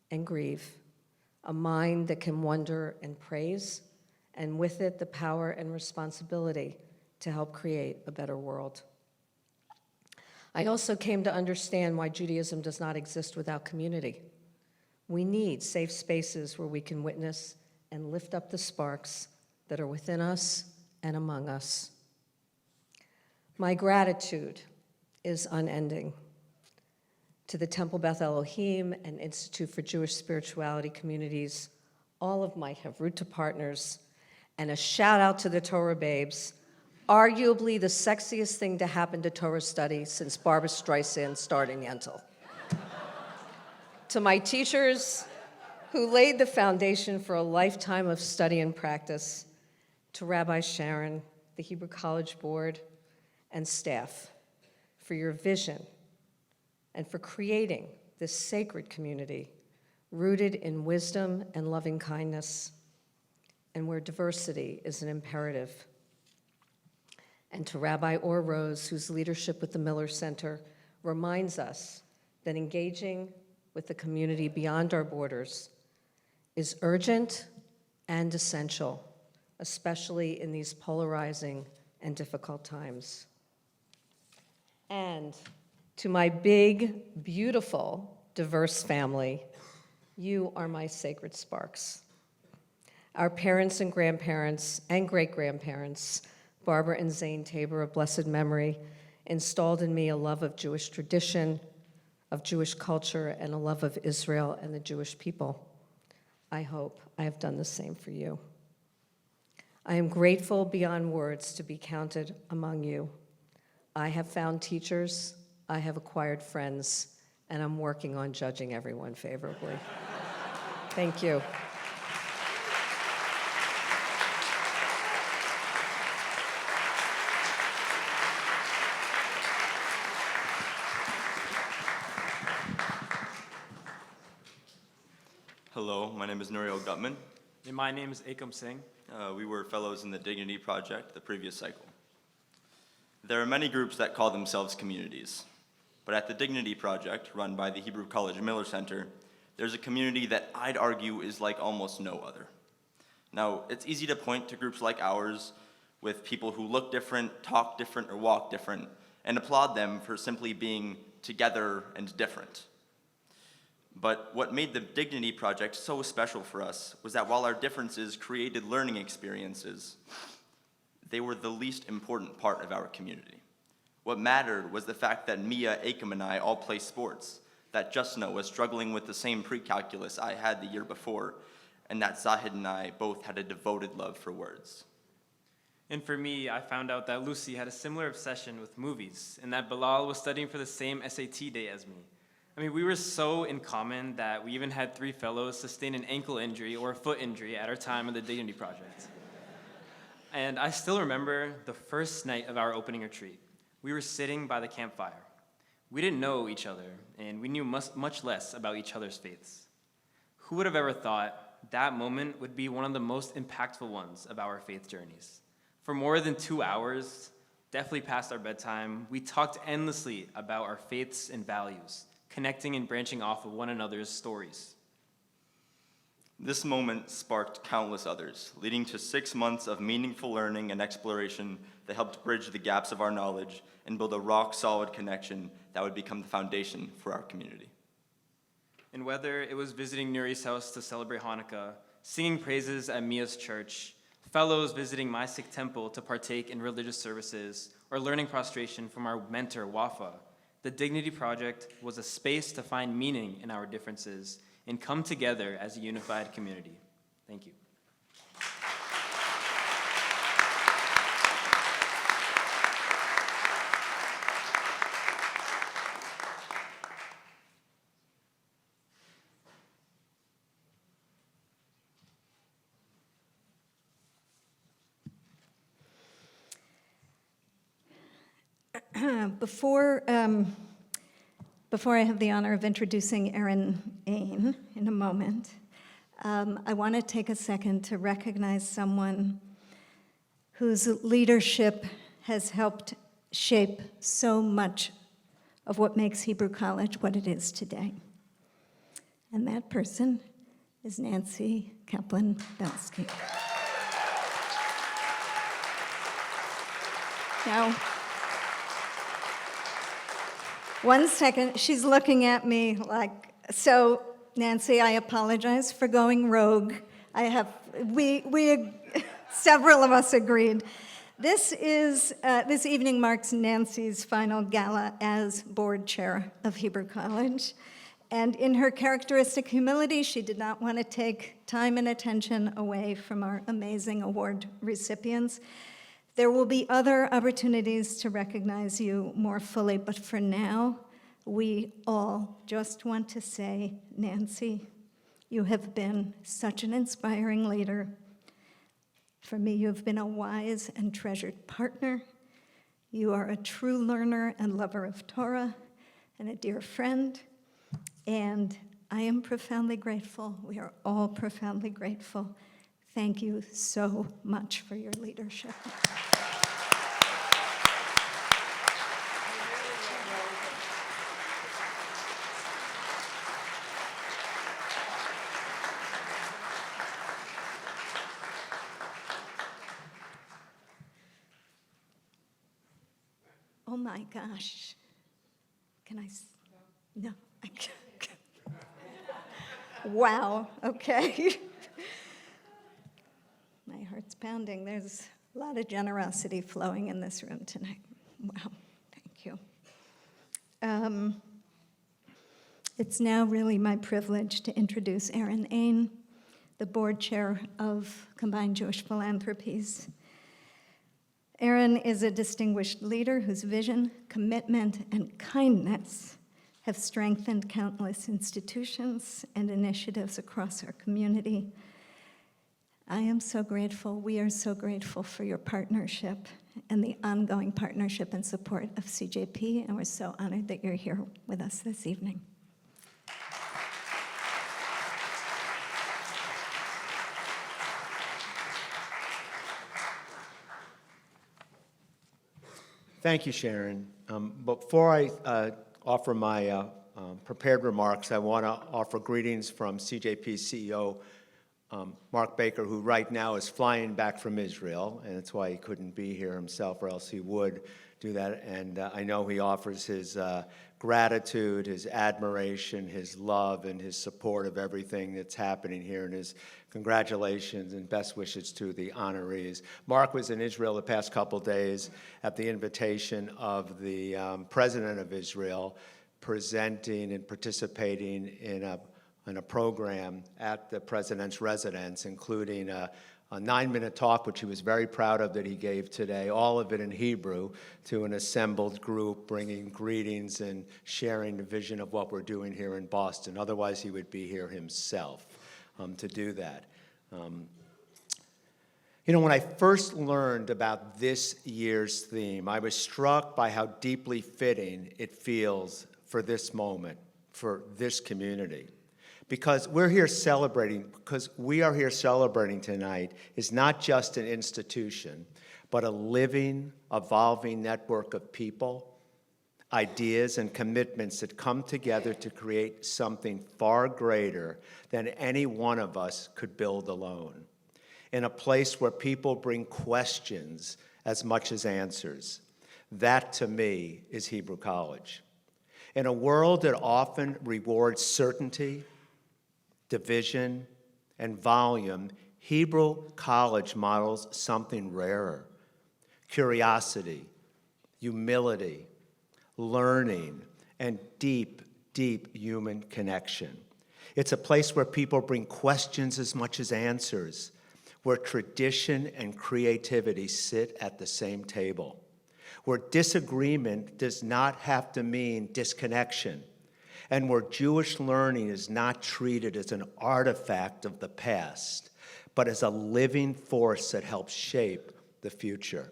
and grieve, a mind that can wonder and praise, and with it, the power and responsibility to help create a better world. I also came to understand why Judaism does not exist without community. We need safe spaces where we can witness and lift up the sparks that are within us and among us. My gratitude is unending to the Temple Beth Elohim and Institute for Jewish Spirituality Communities, all of my Havruta partners, and a shout out to the Torah Babes, arguably the sexiest thing to happen to Torah study since Barbra Streisand starred in Yentl. To my teachers who laid the foundation for a lifetime of study and practice, to Rabbi Sharon, the Hebrew College Board, and staff, for your vision and for creating this sacred community rooted in wisdom and loving kindness, and where diversity is an imperative. And to Rabbi Or Rose, whose leadership with the Miller Center reminds us that engaging with the community beyond our borders is urgent and essential, especially in these polarizing and difficult times. And to my big, beautiful, diverse family, you are my sacred sparks. Our parents and grandparents and great-grandparents, Barbara and Zane Tabor of blessed memory, installed in me a love of Jewish tradition, of Jewish culture, and a love of Israel and the Jewish people. I hope I have done the same for you. I am grateful beyond words to be counted among you. I have found teachers, I have acquired friends, and I'm working on judging everyone favorably. Thank you. Hello, my name is Nuriel Gutman. And my name is Akam Singh. We were fellows in the Dignity Project the previous cycle. There are many groups that call themselves communities, but at the Dignity Project, run by the Hebrew College Miller Center, there's a community that I'd argue is like almost no other. Now, it's easy to point to groups like ours with people who look different, talk different, or walk different, and applaud them for simply being together and different. But what made the Dignity Project so special for us was that while our differences created learning experiences, they were the least important part of our community. What mattered was the fact that Mia, Akam, and I all play sports, that Justno was struggling with the same pre-calculus I had the year before, and that Zahid and I both had a devoted love for words. And for me, I found out that Lucy had a similar obsession with movies, and that Bilal was studying for the same SAT day as me. I mean, we were so in common that we even had 3 fellows sustain an ankle injury or a foot injury at our time in the Dignity Project. And I still remember the first night of our opening retreat. We were sitting by the campfire. We didn't know each other, and we knew much less about each other's faiths. Who would have ever thought that moment would be one of the most impactful ones of our faith journeys? For more than 2 hours, definitely past our bedtime, we talked endlessly about our faiths and values, connecting and branching off of one another's stories. This moment sparked countless others, leading to 6 months of meaningful learning and exploration that helped bridge the gaps of our knowledge and build a rock-solid connection that would become the foundation for our community. And whether it was visiting Nuri's house to celebrate Hanukkah, singing praises at Mia's church, fellows visiting my Sikh temple to partake in religious services, or learning prostration from our mentor, Wafa, the Dignity Project was a space to find meaning in our differences and come together as a unified community. Thank you. Before I have the honor of introducing Erin Ain in a moment, I want to take a second to recognize someone whose leadership has helped shape so much of what makes Hebrew College what it is today. And that person is Nancy Kaplan-Belsky. Now, one second, she's looking at me like, so Nancy, I apologize for going rogue. Several of us agreed. This evening marks Nancy's final gala as board chair of Hebrew College. And in her characteristic humility, she did not want to take time and attention away from our amazing award recipients. There will be other opportunities to recognize you more fully, but for now, we all just want to say, Nancy, you have been such an inspiring leader. For me, you have been a wise and treasured partner. You are a true learner and lover of Torah and a dear friend. And I am profoundly grateful. We are all profoundly grateful. Thank you so much for your leadership. Oh my gosh. Can I? No, I can't. Wow, okay. My heart's pounding. There's a lot of generosity flowing in this room tonight. Wow, thank you. It's now really my privilege to introduce Erin Ain, the board chair of Combined Jewish Philanthropies. Erin is a distinguished leader whose vision, commitment, and kindness have strengthened countless institutions and initiatives across our community. I am so grateful, we are so grateful for your partnership and the ongoing partnership and support of CJP, and we're so honored that you're here with us this evening. Thank you, Sharon. Before I offer my prepared remarks, I want to offer greetings from CJP's CEO, Mark Baker, who right now is flying back from Israel, and that's why he couldn't be here himself, or else he would do that. And I know he offers his gratitude, his admiration, his love, and his support of everything that's happening here, and his congratulations and best wishes to the honorees. Mark was in Israel the past couple days at the invitation of the president of Israel, presenting and participating in a program at the president's residence, including a 9-minute talk, which he was very proud of, that he gave today, all of it in Hebrew, to an assembled group, bringing greetings and sharing the vision of what we're doing here in Boston. Otherwise, he would be here himself to do that. You know, when I first learned about this year's theme, I was struck by how deeply fitting it feels for this moment, for this community. Because we are here celebrating tonight is not just an institution, but a living, evolving network of people, ideas, and commitments that come together to create something far greater than any one of us could build alone. In a place where people bring questions as much as answers. That, to me, is Hebrew College. In a world that often rewards certainty, division, and volume, Hebrew College models something rarer: curiosity, humility, learning, and deep, deep human connection. It's a place where people bring questions as much as answers, where tradition and creativity sit at the same table, where disagreement does not have to mean disconnection, and where Jewish learning is not treated as an artifact of the past, but as a living force that helps shape the future.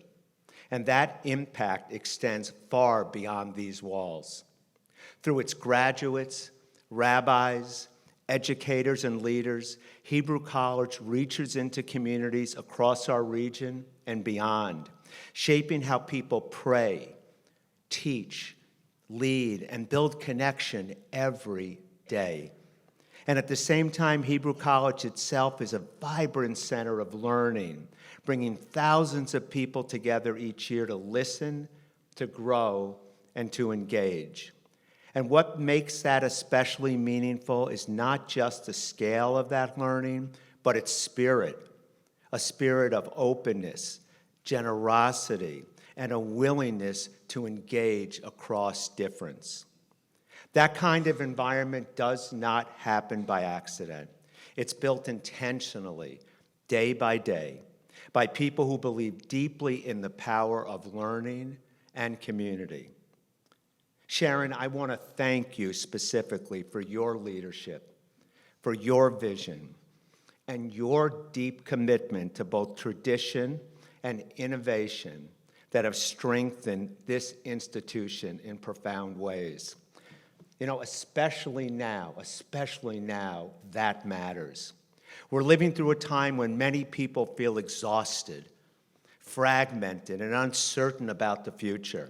And that impact extends far beyond these walls. Through its graduates, rabbis, educators, and leaders, Hebrew College reaches into communities across our region and beyond, shaping how people pray, teach, lead, and build connection every day. And at the same time, Hebrew College itself is a vibrant center of learning, bringing thousands of people together each year to listen, to grow, and to engage. And what makes that especially meaningful is not just the scale of that learning, but its spirit, a spirit of openness, generosity, and a willingness to engage across difference. That kind of environment does not happen by accident. It's built intentionally, day by day, by people who believe deeply in the power of learning and community. Sharon, I want to thank you specifically for your leadership, for your vision, and your deep commitment to both tradition and innovation that have strengthened this institution in profound ways. You know, especially now, that matters. We're living through a time when many people feel exhausted, fragmented, and uncertain about the future,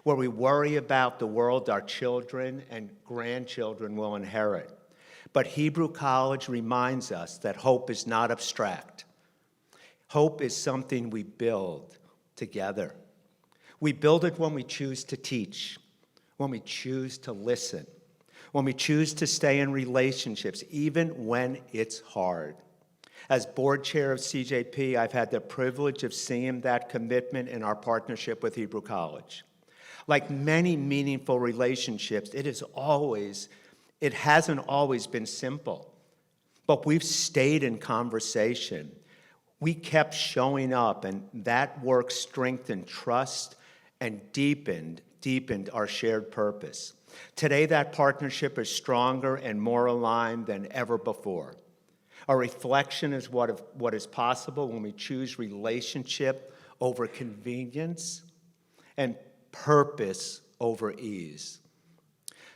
where we worry about the world our children and grandchildren will inherit. But Hebrew College reminds us that hope is not abstract. Hope is something we build together. We build it when we choose to teach, when we choose to listen, when we choose to stay in relationships, even when it's hard. As board chair of CJP, I've had the privilege of seeing that commitment in our partnership with Hebrew College. Like many meaningful relationships, it hasn't always been simple, but we've stayed in conversation. We kept showing up, and that work strengthened trust and deepened our shared purpose. Today, that partnership is stronger and more aligned than ever before. A reflection is what is possible when we choose relationship over convenience and purpose over ease.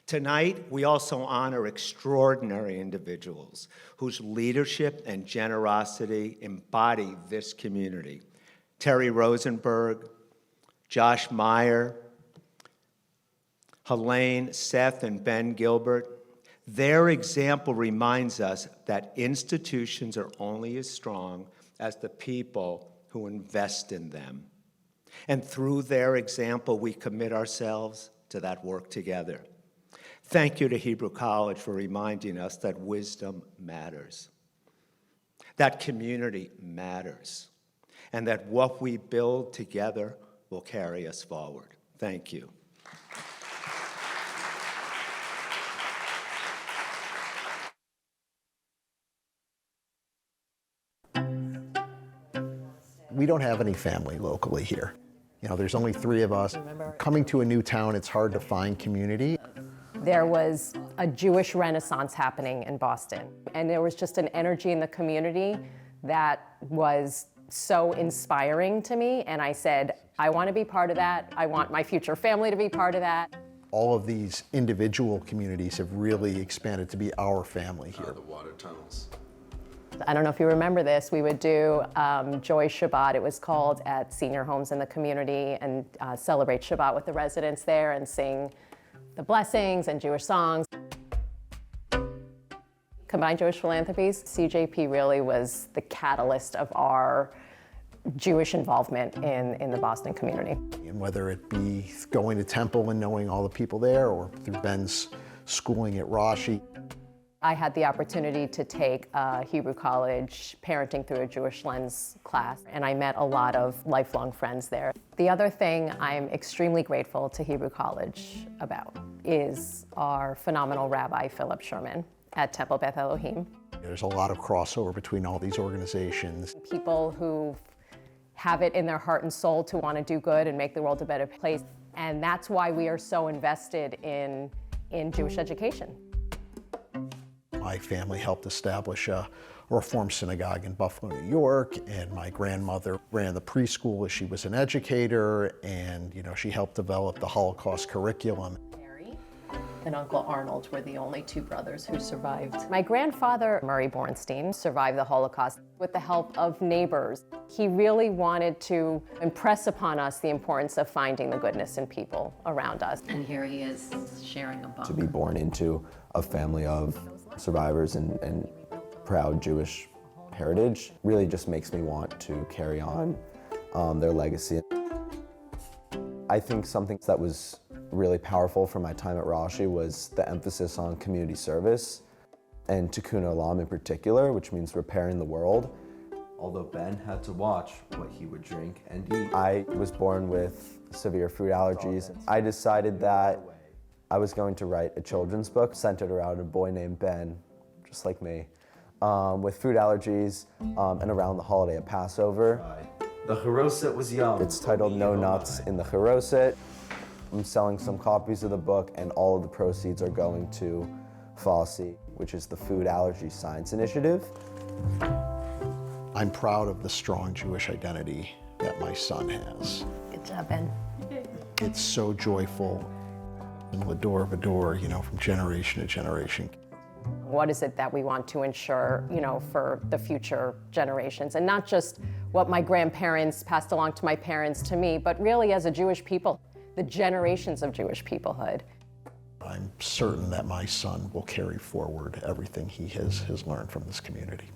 Tonight, we also honor extraordinary individuals whose leadership and generosity embody this community. Terry Rosenberg, Josh Meyer, Helene, Seth, and Ben Gilbert. Their example reminds us that institutions are only as strong as the people who invest in them. And through their example, we commit ourselves to that work together. Thank you to Hebrew College for reminding us that wisdom matters, that community matters, and that what we build together will carry us forward. Thank you. We don't have any family locally here. You know, there's only 3 of us. Coming to a new town, it's hard to find community. There was a Jewish Renaissance happening in Boston, and there was just an energy in the community that was so inspiring to me, and I said, I want to be part of that. I want my future family to be part of that. All of these individual communities have really expanded to be our family here. The water tunnels. I don't know if you remember this, we would do Joy Shabbat, it was called, at senior homes in the community, and celebrate Shabbat with the residents there and sing the blessings and Jewish songs. Combined Jewish Philanthropies, CJP really was the catalyst of our Jewish involvement in the Boston community. And whether it be going to temple and knowing all the people there, or through Ben's schooling at Rashi. I had the opportunity to take a Hebrew College Parenting Through a Jewish Lens class, and I met a lot of lifelong friends there. The other thing I'm extremely grateful to Hebrew College about is our phenomenal Rabbi, Philip Sherman, at Temple Beth Elohim. There's a lot of crossover between all these organizations. People who have it in their heart and soul to want to do good and make the world a better place, and that's why we are so invested in Jewish education. My family helped establish a Reform Synagogue in Buffalo, New York, and my grandmother ran the preschool as she was an educator, and she helped develop the Holocaust curriculum. And Uncle Arnold were the only two brothers who survived. My grandfather, Murray Bornstein, survived the Holocaust with the help of neighbors. He really wanted to impress upon us the importance of finding the goodness in people around us. And here he is sharing a book. To be born into a family of survivors and proud Jewish heritage really just makes me want to carry on their legacy. I think something that was really powerful from my time at Rashi was the emphasis on community service and tikkun olam in particular, which means repairing the world. Although Ben had to watch what he would drink and eat. I was born with severe food allergies. I decided that I was going to write a children's book centered around a boy named Ben, just like me, with food allergies and around the holiday of Passover. The charoset was yum. It's titled No Nuts in the Charoset. I'm selling some copies of the book, and all of the proceeds are going to FALSI, which is the Food Allergy Science Initiative. I'm proud of the strong Jewish identity that my son has. Good job, Ben. It's so joyful, and Lador Vador, from generation to generation. What is it that we want to ensure, for the future generations? And not just what my grandparents passed along to my parents, to me, but really as a Jewish people, the generations of Jewish peoplehood. I'm certain that my son will carry forward everything he has learned from this community.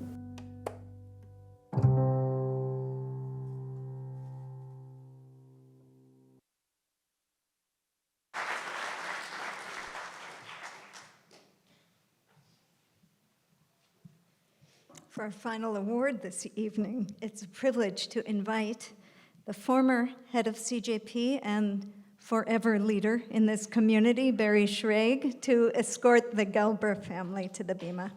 For our final award this evening, it's a privilege to invite the former head of CJP and forever leader in this community, Barry Schrag, to escort the Gelber family to the bima.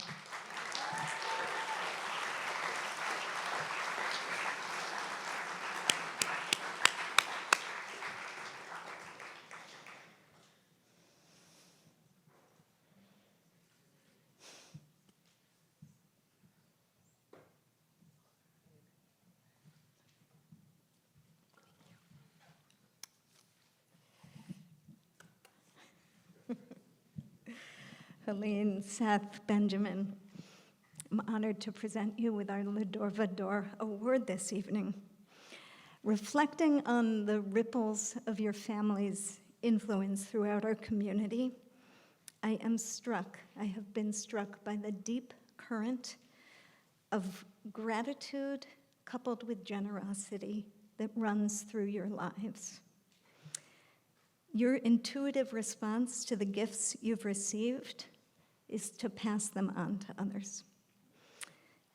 Helene, Seth, Benjamin, I'm honored to present you with our Lador Vador Award this evening. Reflecting on the ripples of your family's influence throughout our community, I have been struck by the deep current of gratitude coupled with generosity that runs through your lives. Your intuitive response to the gifts you've received is to pass them on to others.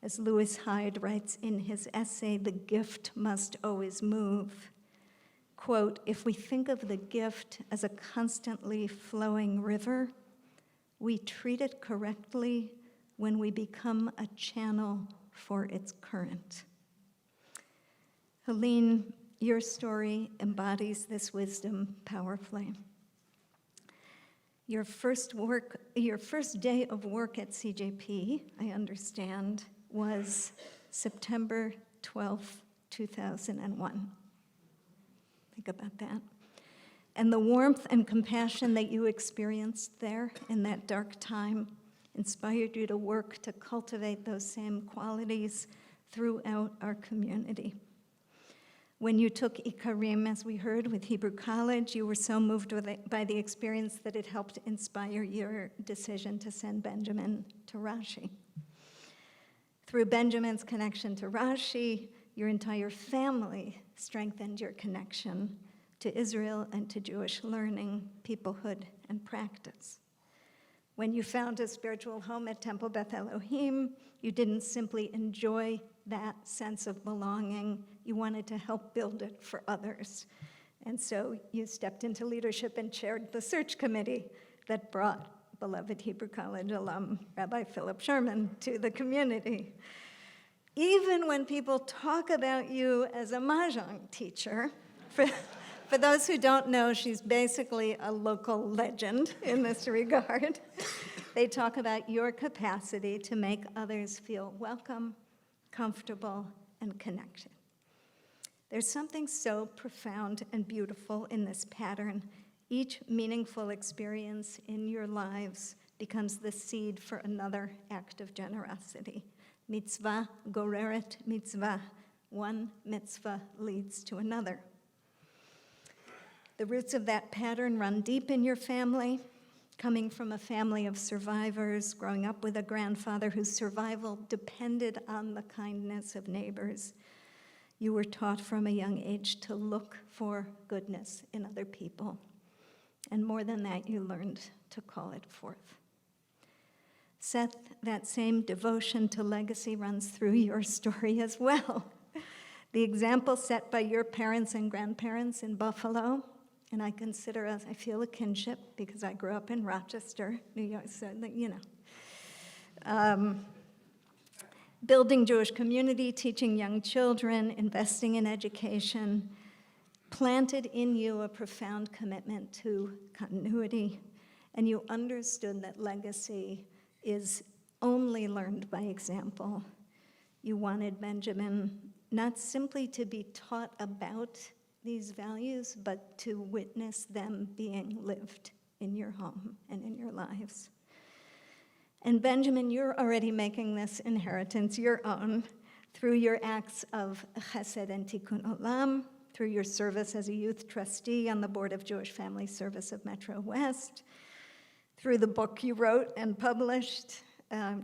As Lewis Hyde writes in his essay, "The gift must always move." Quote, "If we think of the gift as a constantly flowing river, we treat it correctly when we become a channel for its current." Helene, your story embodies this wisdom powerfully. Your first day of work at CJP, I understand, was September 12th, 2001. Think about that. And the warmth and compassion that you experienced there in that dark time inspired you to work to cultivate those same qualities throughout our community. When you took Ikarim, as we heard, with Hebrew College, you were so moved by the experience that it helped inspire your decision to send Benjamin to Rashi. Through Benjamin's connection to Rashi, your entire family strengthened your connection to Israel and to Jewish learning, peoplehood, and practice. When you found a spiritual home at Temple Beth Elohim, you didn't simply enjoy that sense of belonging, you wanted to help build it for others. And so you stepped into leadership and chaired the search committee that brought beloved Hebrew College alum Rabbi Philip Sherman to the community. Even when people talk about you as a mahjong teacher, for those who don't know, she's basically a local legend in this regard. They talk about your capacity to make others feel welcome, comfortable, and connected. There's something so profound and beautiful in this pattern. Each meaningful experience in your lives becomes the seed for another act of generosity. Mitzvah goreret mitzvah. One mitzvah leads to another. The roots of that pattern run deep in your family, coming from a family of survivors, growing up with a grandfather whose survival depended on the kindness of neighbors. You were taught from a young age to look for goodness in other people. And more than that, you learned to call it forth. Seth, that same devotion to legacy runs through your story as well. The example set by your parents and grandparents in Buffalo, and I feel a kinship because I grew up in Rochester, New York, so, building Jewish community, teaching young children, investing in education, planted in you a profound commitment to continuity, and you understood that legacy is only learned by example. You wanted Benjamin not simply to be taught about these values, but to witness them being lived in your home and in your lives. And Benjamin, you're already making this inheritance your own through your acts of chesed and tikkun olam, through your service as a youth trustee on the Board of Jewish Family Service of Metro West, through the book you wrote and published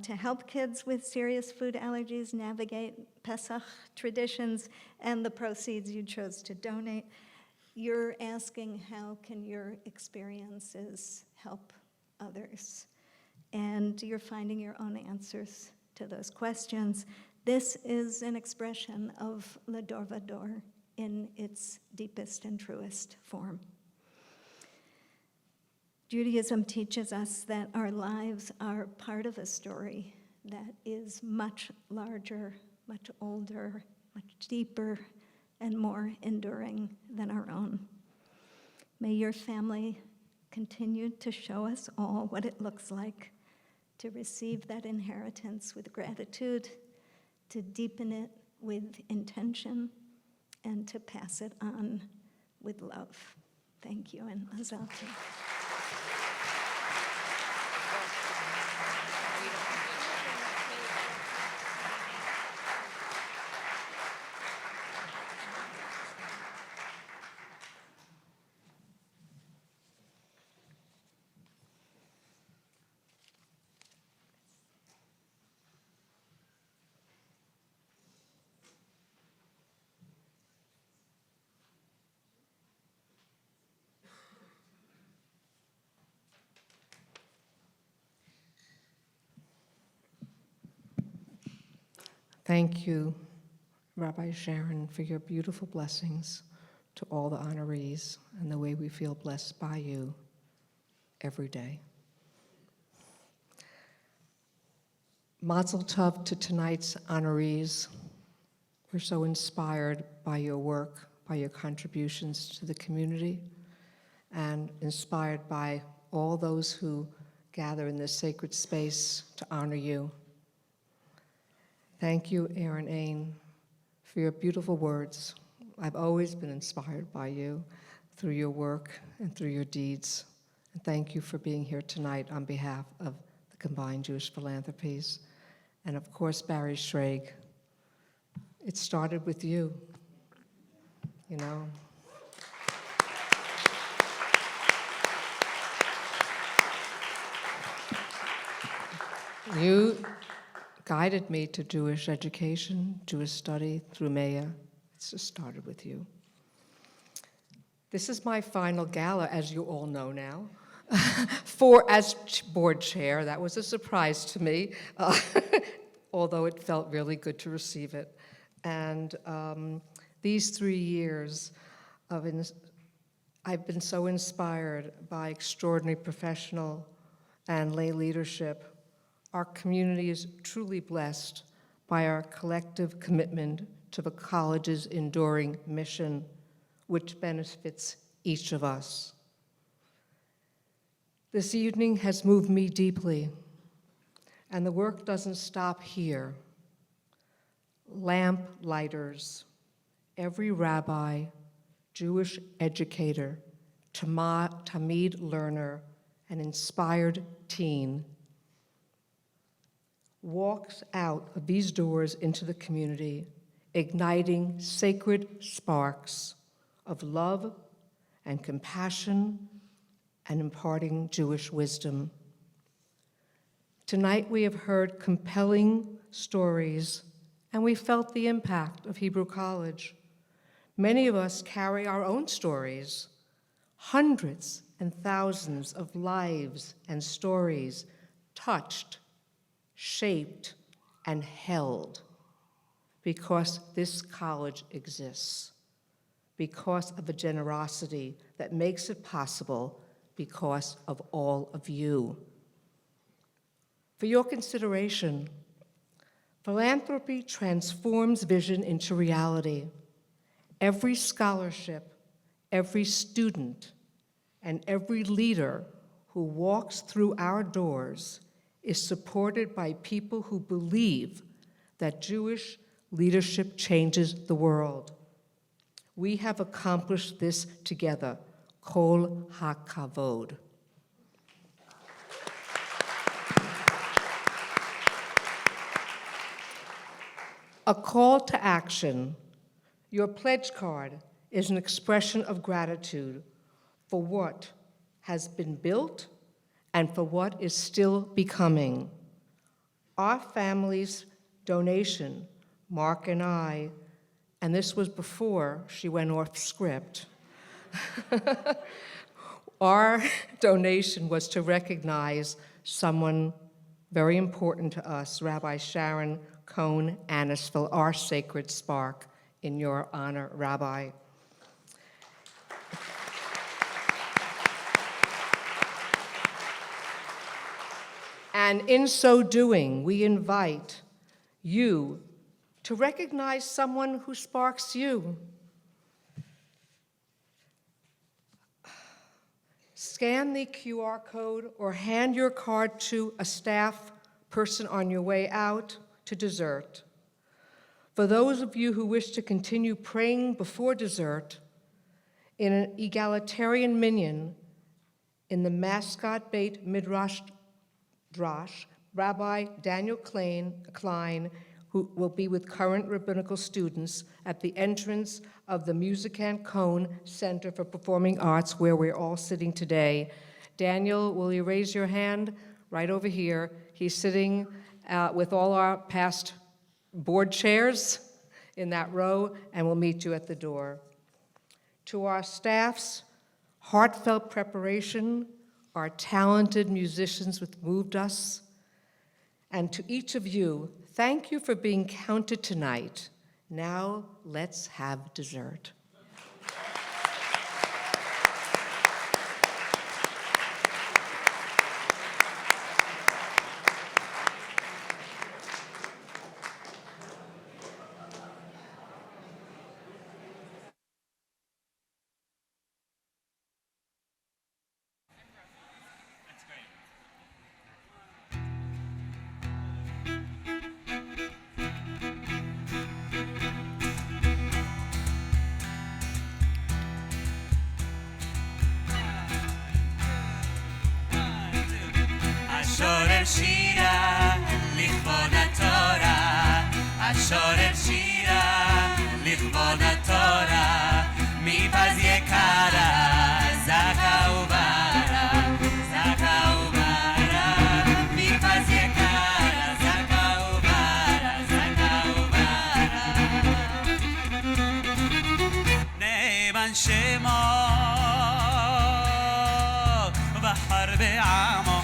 to help kids with serious food allergies navigate Pesach traditions, and the proceeds you chose to donate. You're asking, how can your experiences help others? And you're finding your own answers to those questions. This is an expression of L'Dor Vador in its deepest and truest form. Judaism teaches us that our lives are part of a story that is much larger, much older, much deeper, and more enduring than our own. May your family continue to show us all what it looks like to receive that inheritance with gratitude, to deepen it with intention, and to pass it on with love. Thank you, and Mazal Tov. Thank you, Rabbi Sharon, for your beautiful blessings to all the honorees and the way we feel blessed by you every day. Mazel tov to tonight's honorees. We're so inspired by your work, by your contributions to the community, and inspired by all those who gather in this sacred space to honor you. Thank you, Aaron Ain, for your beautiful words. I've always been inspired by you through your work and through your deeds. And thank you for being here tonight on behalf of the Combined Jewish Philanthropies. And of course, Barry Schrage. It started with you, you know. You guided me to Jewish education, Jewish study through Maya. It just started with you. This is my final gala, as you all know now, as board chair. That was a surprise to me, although it felt really good to receive it. And these 3 years, I've been so inspired by extraordinary professional and lay leadership. Our community is truly blessed by our collective commitment to the college's enduring mission, which benefits each of us. This evening has moved me deeply, and the work doesn't stop here. Lamp lighters, every rabbi, Jewish educator, Talmud learner, and inspired teen walks out of these doors into the community, igniting sacred sparks of love and compassion and imparting Jewish wisdom. Tonight we have heard compelling stories, and we felt the impact of Hebrew College. Many of us carry our own stories, hundreds and thousands of lives and stories touched, shaped, and held because this college exists, because of a generosity that makes it possible because of all of you. For your consideration, philanthropy transforms vision into reality. Every scholarship, every student, and every leader who walks through our doors is supported by people who believe that Jewish leadership changes the world. We have accomplished this together. Kol HaKavod. A call to action. Your pledge card is an expression of gratitude for what has been built and for what is still becoming. Our family's donation, Mark and I, and this was before she went off script, our donation was to recognize someone very important to us, Rabbi Sharon Cohn Anisfil, our sacred spark. In your honor, Rabbi. And in so doing, we invite you to recognize someone who sparks you. Scan the QR code or hand your card to a staff person on your way out to dessert. For those of you who wish to continue praying before dessert, in an egalitarian minyan in the Mascot Beit Midrash Drash, Rabbi Daniel Klein, who will be with current rabbinical students at the entrance of the Musicant Cohn Center for Performing Arts, where we're all sitting today. Daniel, will you raise your hand? Right over here. He's sitting with all our past board chairs in that row, and we'll meet you at the door. To our staffs, heartfelt preparation, our talented musicians who moved us, and to each of you, thank you for being counted tonight. Now let's have dessert. Ashorer Shira, Lichvod HaTorah. Ashorer Shira, Lichvod HaTorah. Mipaz Yekara, Zaka Uvara, Zaka Uvara. Mipaz Yekara, Zaka Uvara, Zaka Uvara. Ne'eman Shemo, V'har be'amo.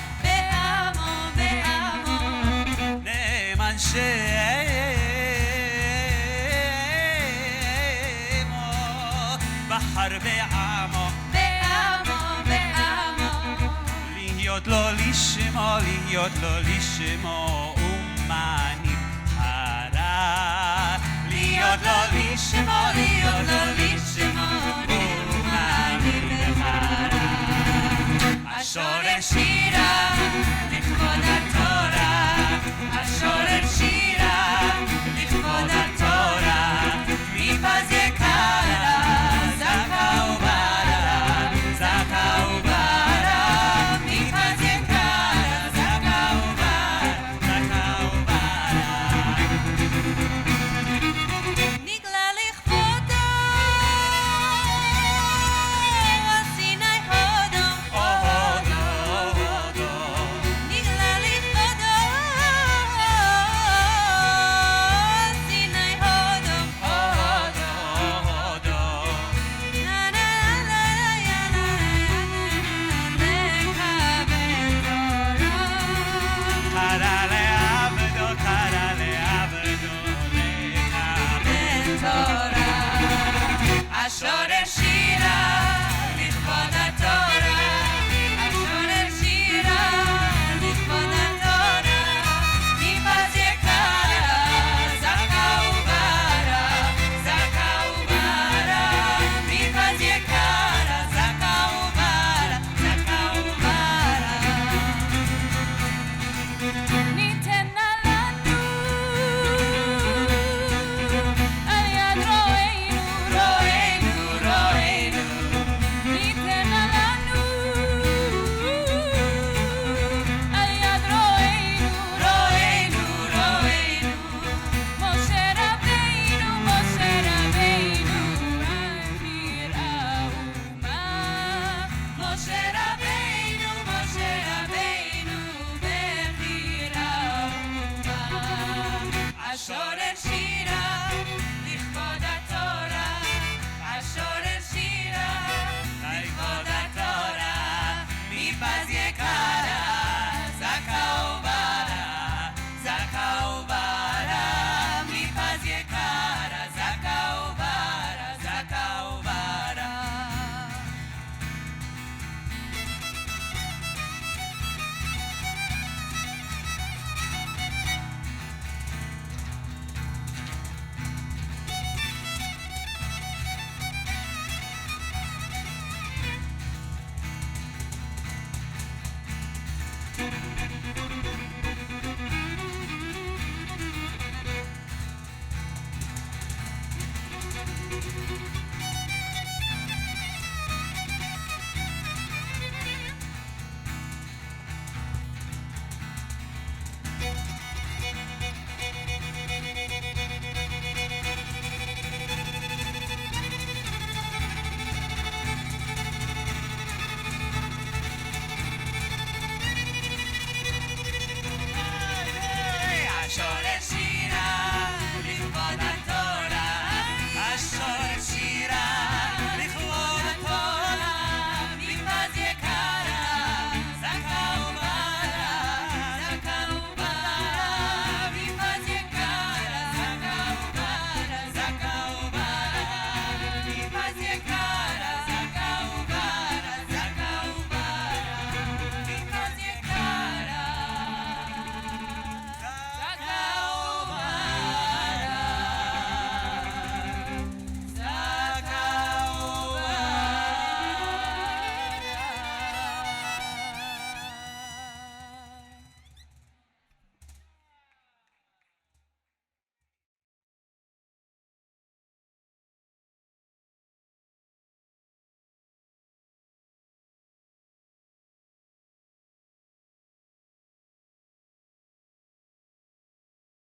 בחר בעמו, להיות לו לשמו, להיות לו לשמו, ומה נבחרה. להיות לו לשמו, להיות לו לשמו, ומה נבחרה. השורר שירה לכבוד התורה, השורר